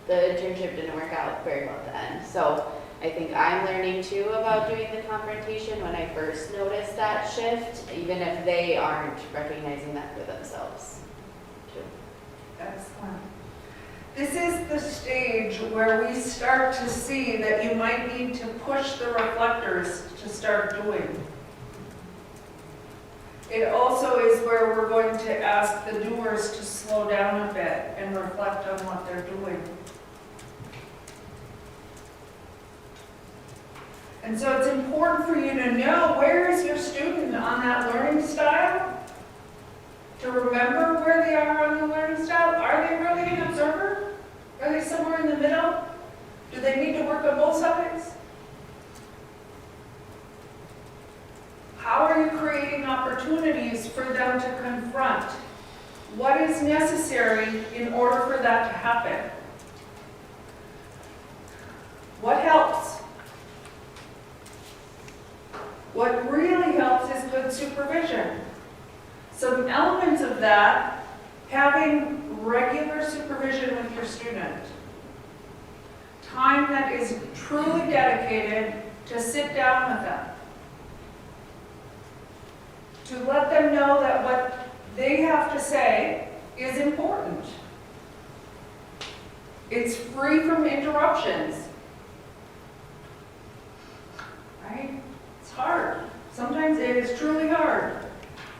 the internship didn't work out very well at the end. So I think I'm learning too about doing the confrontation when I first noticed that shift, even if they aren't recognizing that for themselves too. Excellent. This is the stage where we start to see that you might need to push the reflectors to start doing. It also is where we're going to ask the doers to slow down a bit and reflect on what they're doing. And so it's important for you to know, where is your student on that learning style? To remember where they are on the learning style. Are they really an observer? Are they somewhere in the middle? Do they need to work on both sides? How are you creating opportunities for them to confront? What is necessary in order for that to happen? What helps? What really helps is good supervision. Some elements of that, having regular supervision with your student. Time that is truly dedicated to sit down with them. To let them know that what they have to say is important. It's free from interruptions. Right? It's hard. Sometimes it is truly hard.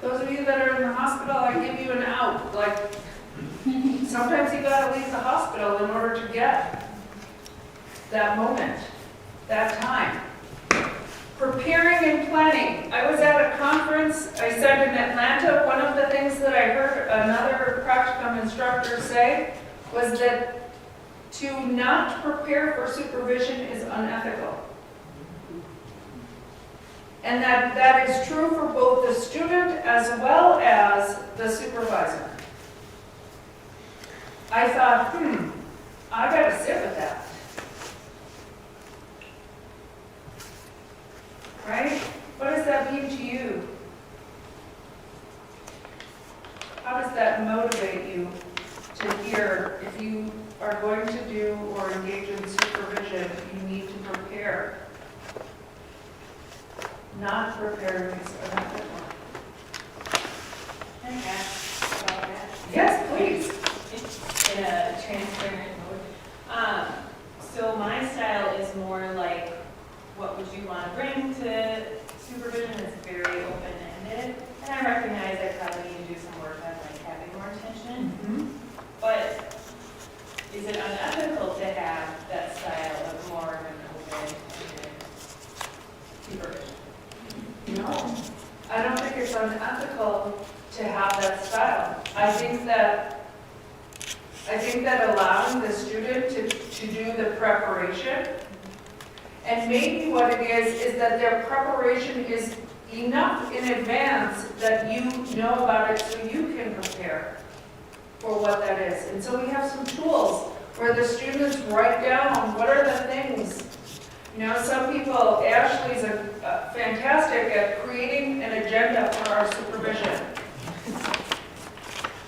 Those of you that are in the hospital, I give you an out. Like, sometimes you gotta leave the hospital in order to get that moment, that time. Preparing and planning. I was at a conference, I said in Atlanta, one of the things that I heard another practicum instructor say was that to not prepare for supervision is unethical. And that is true for both the student as well as the supervisor. I thought, I gotta sit with that. Right? What does that mean to you? How does that motivate you to hear if you are going to do or engage in supervision, you need to prepare? Not preparing is unethical. Can I ask about that? Yes, please. In a transparent mode. So my style is more like, what would you want to bring to supervision? It's very open-ended. And I recognize I probably need to do some work on like having more attention. But is it unethical to have that style of more of an open-ended supervision? No, I don't think it's unethical to have that style. I think that allowing the student to do the preparation, and maybe what it is that their preparation is enough in advance that you know about it so you can prepare for what that is. And so we have some tools where the students write down what are the things. You know, some people, Ashley's fantastic at creating an agenda for our supervision.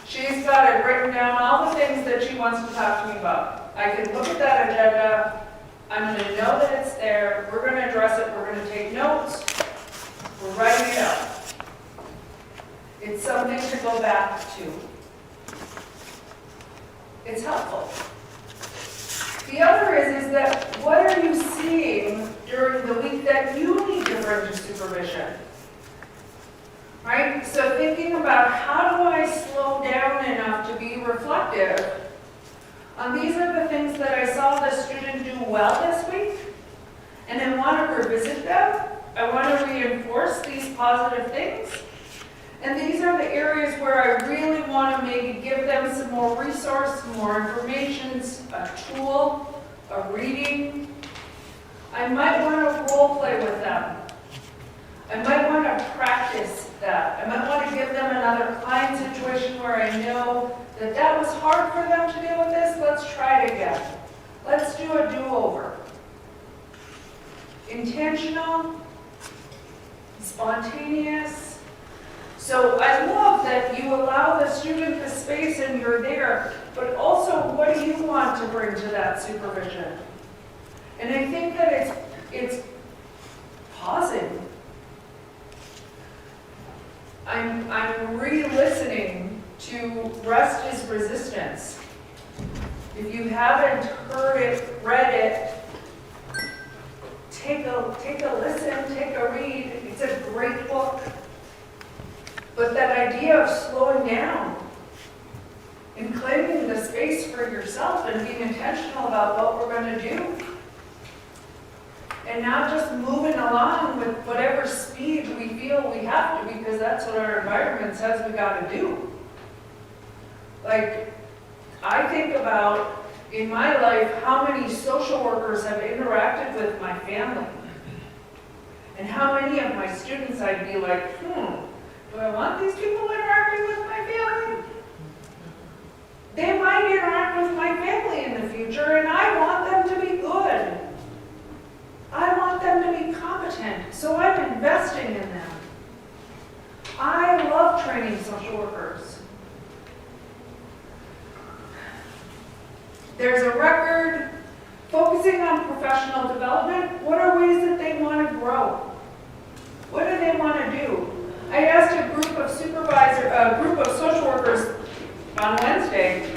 She's got it written down, all the things that she wants to talk to me about. I can look at that agenda, I'm going to know that it's there, we're going to address it, we're going to take notes, we're writing it out. It's something to go back to. It's helpful. The other is that what are you seeing during the week that you need to bring to supervision? Right? So thinking about how do I slow down enough to be reflective. These are the things that I saw the student do well this week, and I want to revisit them. I want to reinforce these positive things. And these are the areas where I really want to maybe give them some more resource, some more information, a tool, a reading. I might want to role play with them. I might want to practice that. I might want to give them another client situation where I know that that was hard for them to deal with this. Let's try it again. Let's do a do-over. Intentional, spontaneous, So I love that you allow the student the space and you're there, but also what do you want to bring to that supervision? And I think that it's pausing. I'm re-listening to Rest is Resistance. If you haven't heard it, read it, take a listen, take a read. It's a great book. But that idea of slowing down and claiming the space for yourself and being intentional about what we're going to do. And not just moving along with whatever speed we feel we have to, because that's what our environment says we got to do. Like, I think about, in my life, how many social workers have interacted with my family. And how many of my students I'd be like, do I want these people interacting with my family? They might interact with my family in the future, and I want them to be good. I want them to be competent, so I'm investing in them. I love training social workers. There's a record focusing on professional development. What are ways that they want to grow? What do they want to do? I asked a group of social workers on Wednesday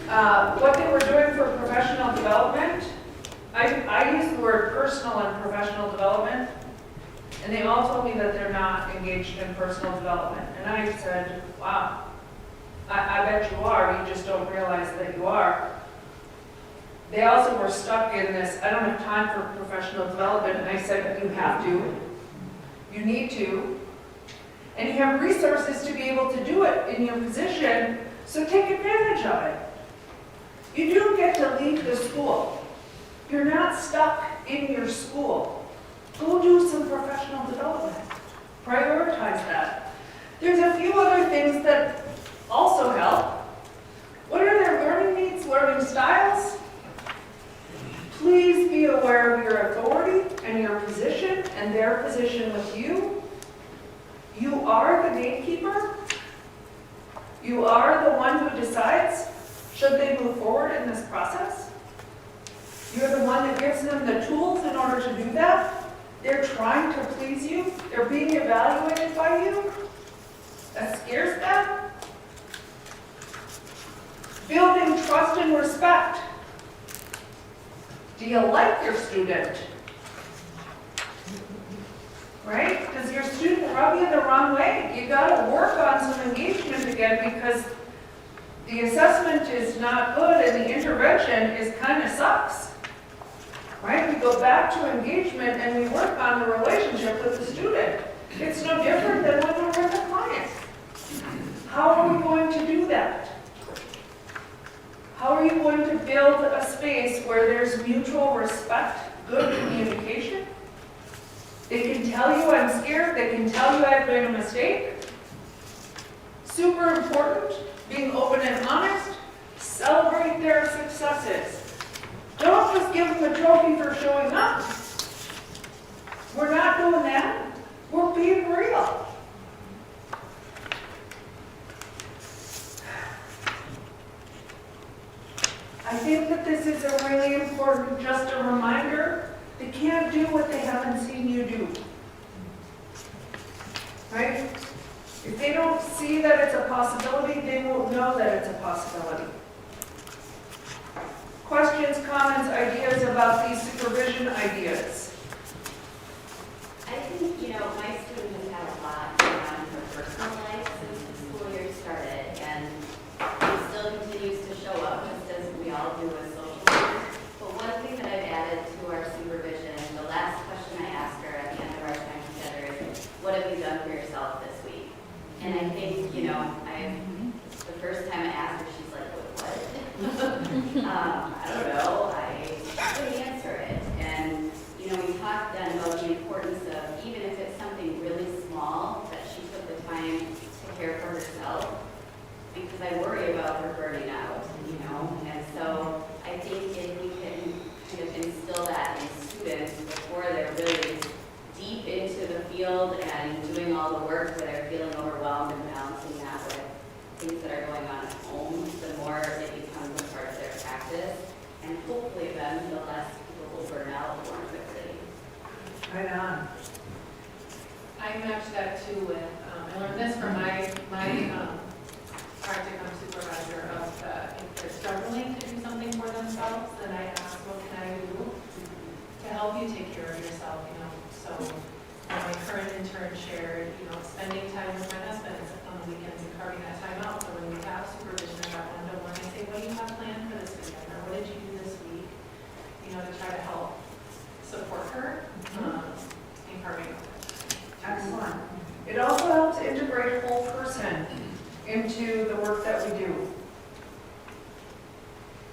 what they were doing for professional development. I used the word personal and professional development, and they all told me that they're not engaged in personal development. And I said, wow, I bet you are, you just don't realize that you are. They also were stuck in this, I don't have time for professional development, and I said, you have to, you need to, and you have resources to be able to do it in your position, so take advantage of it. You do get to leave the school. You're not stuck in your school. Go do some professional development. Prioritize that. There's a few other things that also help. What are their learning needs, learning styles? Please be aware of your authority and your position and their position with you. You are the gatekeeper. You are the one who decides should they move forward in this process. You're the one that gives them the tools in order to do that. They're trying to please you. They're being evaluated by you. That scares them. Building trust and respect. Do you like your student? Right? Does your student rub you the wrong way? You got to work on some engagement again, because the assessment is not good and the intervention is kind of sucks. Right? We go back to engagement and we work on the relationship with the student. It's no different than when we're with a client. How are we going to do that? How are you going to build a space where there's mutual respect, good communication? They can tell you I'm scared. They can tell you I've made a mistake. Super important, being open and honest. Celebrate their successes. Don't just give them a trophy for showing up. We're not doing that. We're being real. I think that this is a really important, just a reminder, they can't do what they haven't seen you do. Right? If they don't see that it's a possibility, they won't know that it's a possibility. Questions, comments, ideas about these supervision ideas? I think, my student has had a lot going on in her personal life since the school year started, and it still continues to show up, just as we all do as social workers. But one thing that I've added to our supervision, the last question I asked her at the end of our time together is, what have you done for yourself this week? And I think, the first time I asked her, she's like, what? I don't know, I couldn't answer it. And, we talked then about the importance of, even if it's something really small, that she took the time to care for herself, because I worry about her burning out, and so I think if we can kind of instill that in students before they're really deep into the field and doing all the work where they're feeling overwhelmed and balancing that with things that are going on at home, the more it becomes a part of their practice. And hopefully then the less people will burn out more quickly. Right on. I match that too with, I learned this from my practicum supervisor of if they're struggling to do something for themselves, then I ask, what can I do to help you take care of yourself, you know? So my current intern shared, you know, spending time with my husband on the weekends and carving that time out. So when we have supervision or that one-to-one, I say, what do you have planned for this weekend? Or what did you do this week? You know, to try to help support her in carving out. Excellent. It also helps integrate whole person into the work that we do.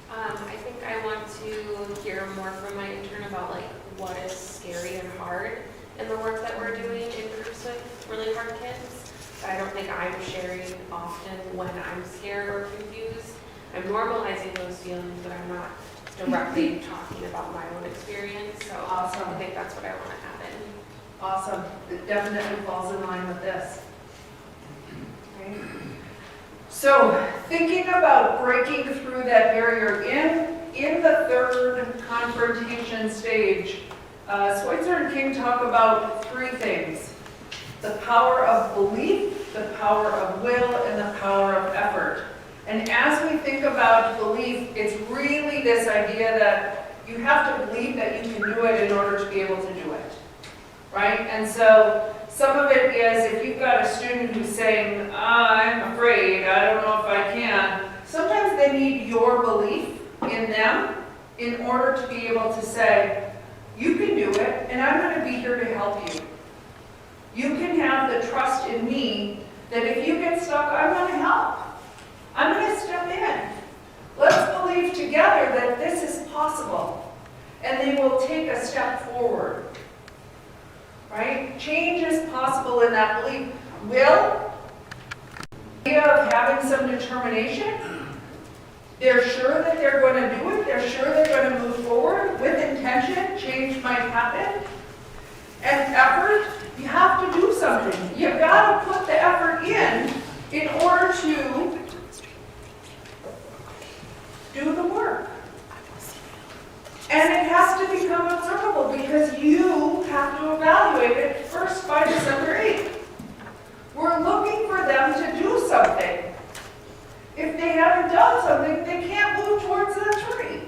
I think I want to hear more from my intern about like what is scary and hard in the work that we're doing in groups with really hard kids. I don't think I'm sharing often when I'm scared or confused. I'm normalizing those feelings, but I'm not directly talking about my own experience. So Awesome. I think that's what I want to have in. Awesome. It definitely falls in line with this. Right? So, thinking about breaking through that barrier in the third confrontation stage, Schweitzer and King talk about three things: the power of belief, the power of will, and the power of effort. And as we think about belief, it's really this idea that you have to believe that you can do it in order to be able to do it, right? And so some of it is if you've got a student who's saying, I'm afraid, I don't know if I can, sometimes they need your belief in them in order to be able to say, you can do it, and I'm going to be here to help you. You can have the trust in me that if you get stuck, I'm going to help. I'm going to step in. Let's believe together that this is possible, and they will take a step forward. Right? Change is possible in that belief. Will, the idea of having some determination, they're sure that they're going to do it, they're sure they're going to move forward with intention, change might happen. And effort, you have to do something. You've got to put the effort in order to do the work. And it has to become observable because you have to evaluate it first by December 8th. We're looking for them to do something. If they haven't done something, they can't move towards the tree.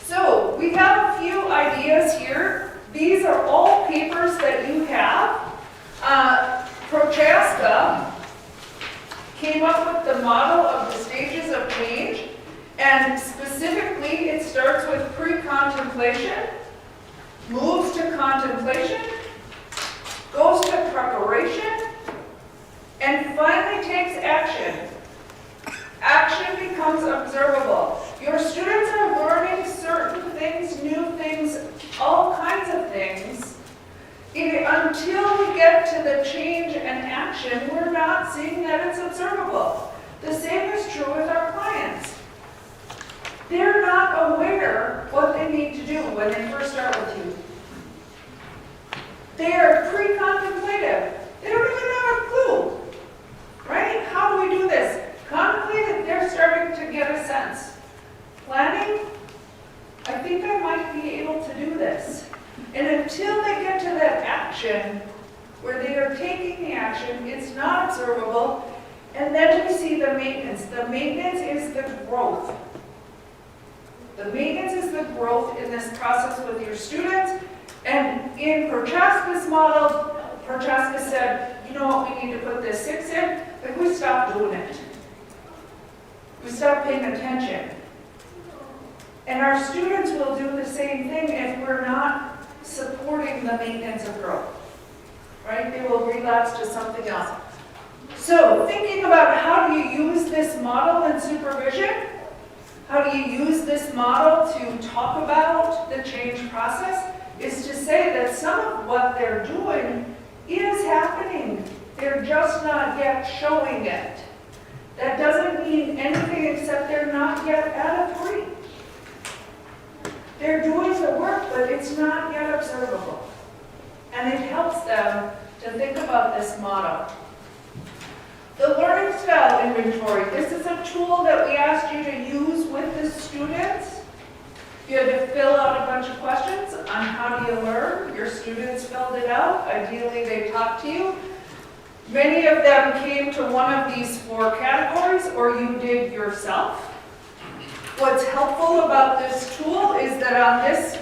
So we have a few ideas here. These are all papers that you have. Prochaska came up with the model of the stages of change. And specifically, it starts with pre-contemplation, moves to contemplation, goes to preparation, and finally takes action. Action becomes observable. Your students are learning certain things, new things, all kinds of things. Until we get to the change and action, we're not seeing that it's observable. The same is true with our clients. They're not aware what they need to do when they first start with you. They are pre-contemplative. They don't even have a clue. Right? How do we do this? Contemplative, they're starting to get a sense. Planning, I think I might be able to do this. And until they get to that action, where they are taking the action, it's not observable. And then we see the maintenance. The maintenance is the growth. The maintenance is the growth in this process with your students. And in Prochaska's model, Prochaska said, you know what, we need to put this 6 in, but we stopped doing it. We stopped paying attention. And our students will do the same thing if we're not supporting the maintenance of growth. Right? They will relapse to something else. So, thinking about how do you use this model in supervision? How do you use this model to talk about the change process? Is to say that some of what they're doing is happening. They're just not yet showing it. That doesn't mean anything except they're not yet at a 3. They're doing the work, but it's not yet observable. And it helps them to think about this model. The learning style inventory, this is a tool that we asked you to use with the students. You had to fill out a bunch of questions on how do you learn. Your students filled it out. Ideally, they talked to you. Many of them came to one of these 4 categories, or you did yourself. What's helpful about this tool is that on this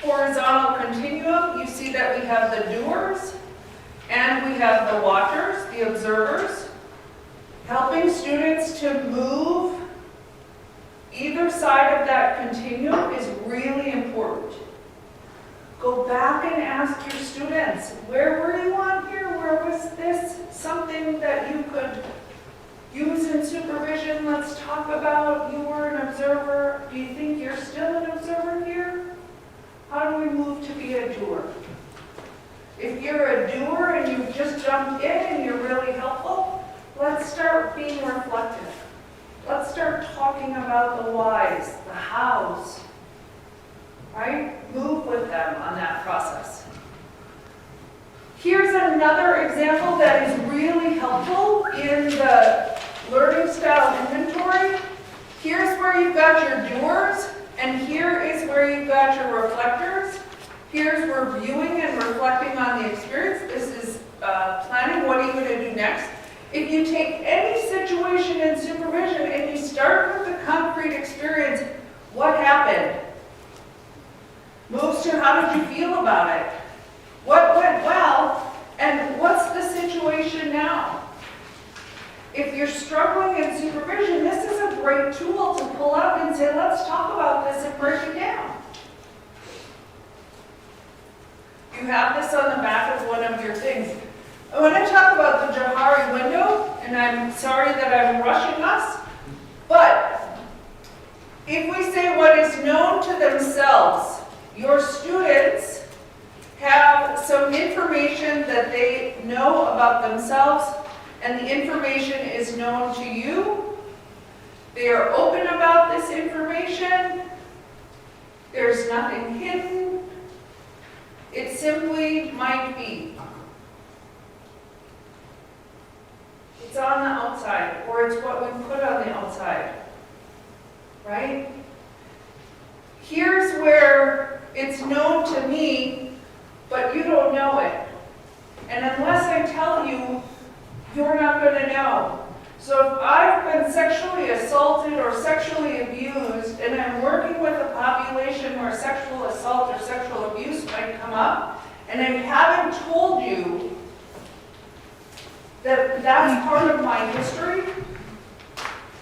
horizontal continuum, you see that we have the doers and we have the watchers, the observers. Helping students to move either side of that continuum is really important. Go back and ask your students, where were you on here? Where was this something that you could use in supervision? Let's talk about, you were an observer. Do you think you're still an observer here? How do we move to be a doer? If you're a doer and you just jumped in and you're really helpful, let's start being reflective. Let's start talking about the whys, the hows, right? Move with them on that process. Here's another example that is really helpful in the learning style inventory. Here's where you've got your doers, and here is where you've got your reflectors. Here's reviewing and reflecting on the experience. This is planning. What are you going to do next? If you take any situation in supervision and you start with the concrete experience, what happened? Moves to how did you feel about it? What went well? And what's the situation now? If you're struggling in supervision, this is a great tool to pull out and say, let's talk about this and break it down. You have this on the back of one of your things. I want to talk about the Johari window, and I'm sorry that I'm rushing us, but if we say what is known to themselves, your students have some information that they know about themselves, and the information is known to you. They are open about this information. There's nothing hidden. It simply might be. It's on the outside, or it's what we put on the outside, right? Here's where it's known to me, but you don't know it. And unless I tell you, you're not going to know. So if I've been sexually assaulted or sexually abused, and I'm working with a population where sexual assault or sexual abuse might come up, and I haven't told you that that's part of my history,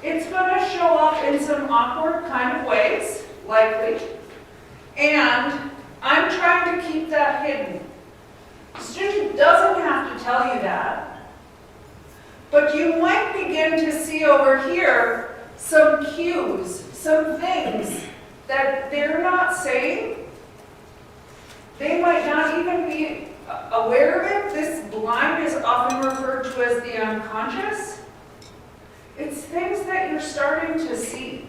it's going to show up in some awkward kind of ways, likely, and I'm trying to keep that hidden. The student doesn't have to tell you that. But you might begin to see over here some cues, some things that they're not saying. They might not even be aware of it. This blind is often referred to as the unconscious. It's things that you're starting to see.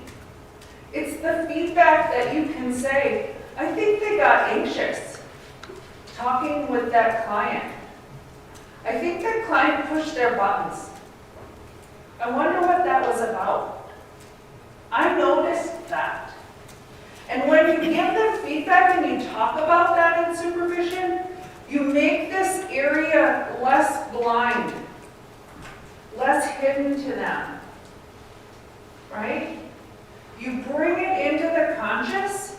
It's the feedback that you can say, I think they got anxious talking with that client. I think that client pushed their buttons. I wonder what that was about. I noticed that. And when you give them feedback and you talk about that in supervision, you make this area less blind, less hidden to them, right? You bring it into the conscious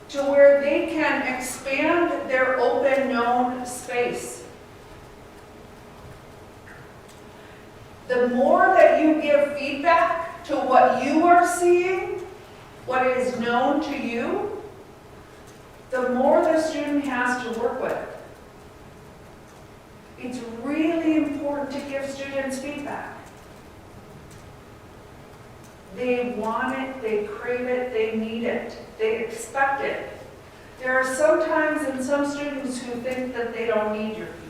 to where they can expand their open known space. The more that you give feedback to what you are seeing, what is known to you, the more the student has to work with. It's really important to give students feedback. They want it, they crave it, they need it, they expect it. There are some times in some students who think that they don't need your feedback.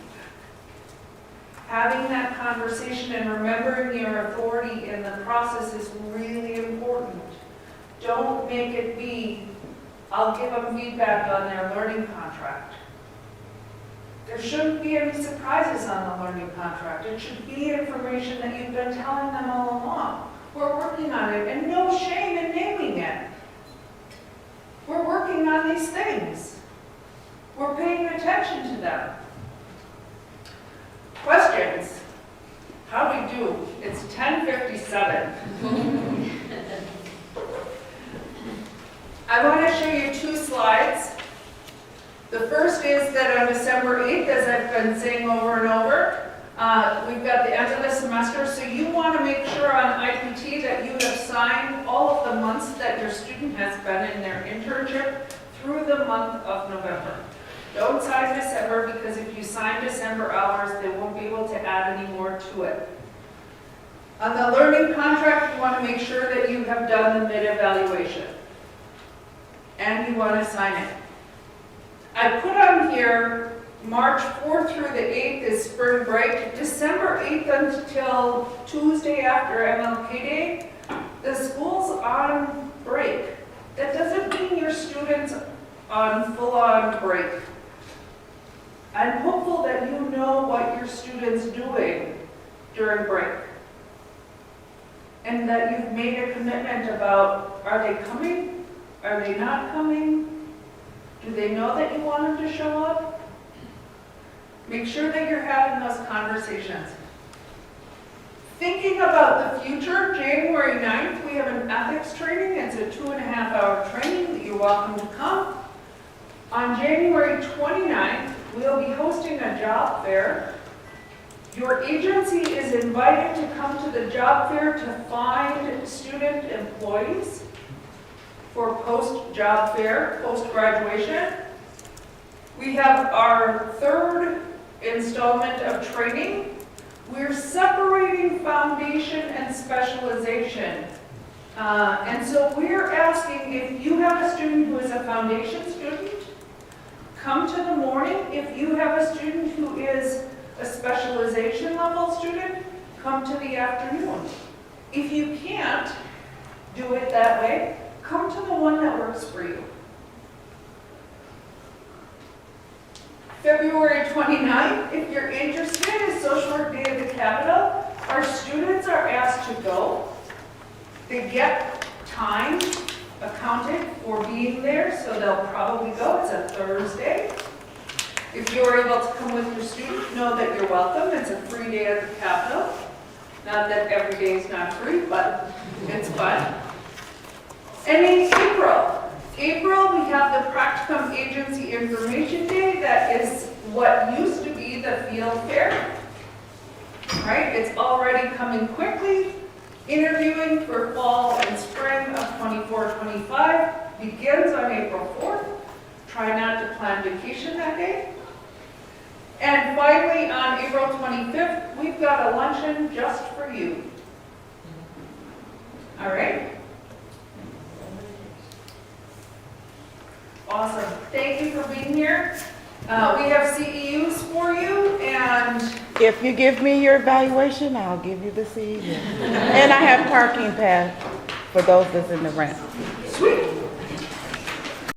Having that conversation and remembering your authority in the process is really important. Don't make it be, I'll give them feedback on their learning contract. There shouldn't be any surprises on the learning contract. It should be information that you've been telling them all along. We're working on it, and no shame in naming it. We're working on these things. We're paying attention to them. Questions? How do we do? It's 10:57. I want to show you two slides. The first is that on December 8th, as I've been saying over and over, we've got the end of the semester, so you want to make sure on IPT that you have signed all of the months that your student has been in their internship through the month of November. Don't sign December, because if you sign December hours, they won't be able to add any more to it. On the learning contract, you want to make sure that you have done the mid-evaluation. And you want to sign it. I put on here March 4th through the 8th is spring break. December 8th until Tuesday after MLK Day, the school's on break. That doesn't mean your students on full-on break. I'm hopeful that you know what your students doing during break. And that you've made a commitment about, are they coming? Are they not coming? Do they know that you want them to show up? Make sure that you're having those conversations. Thinking about the future, January 9th, we have an ethics training. It's a 2.5-hour training that you're welcome to come. On January 29th, we'll be hosting a job fair. Your agency is invited to come to the job fair to find student employees for post-job fair, post-graduation. We have our third installment of training. We're separating foundation and specialization. And so we're asking, if you have a student who is a foundation student, come to the morning. If you have a student who is a specialization level student, come to the afternoon. If you can't do it that way, come to the one that works for you. February 29th, if you're interested, is Social Work Day of the Capitol. Our students are asked to go. They get time accounted for being there, so they'll probably go. It's a Thursday. If you're able to come with your student, know that you're welcome. It's a free day at the Capitol. Not that every day is not free, but it's fun. And in April, we have the Practicum Agency Information Day. That is what used to be the field fair. Right? It's already coming quickly. Interviewing for fall and spring of 24-25 begins on April 4th. Try not to plan vacation that day. And finally, on April 25th, we've got a luncheon just for you. All right? Awesome. Thank you for being here. We have CEUs for you, and if you give me your evaluation, I'll give you the CEU. And I have parking pass for those that's in the ramp. Sweet.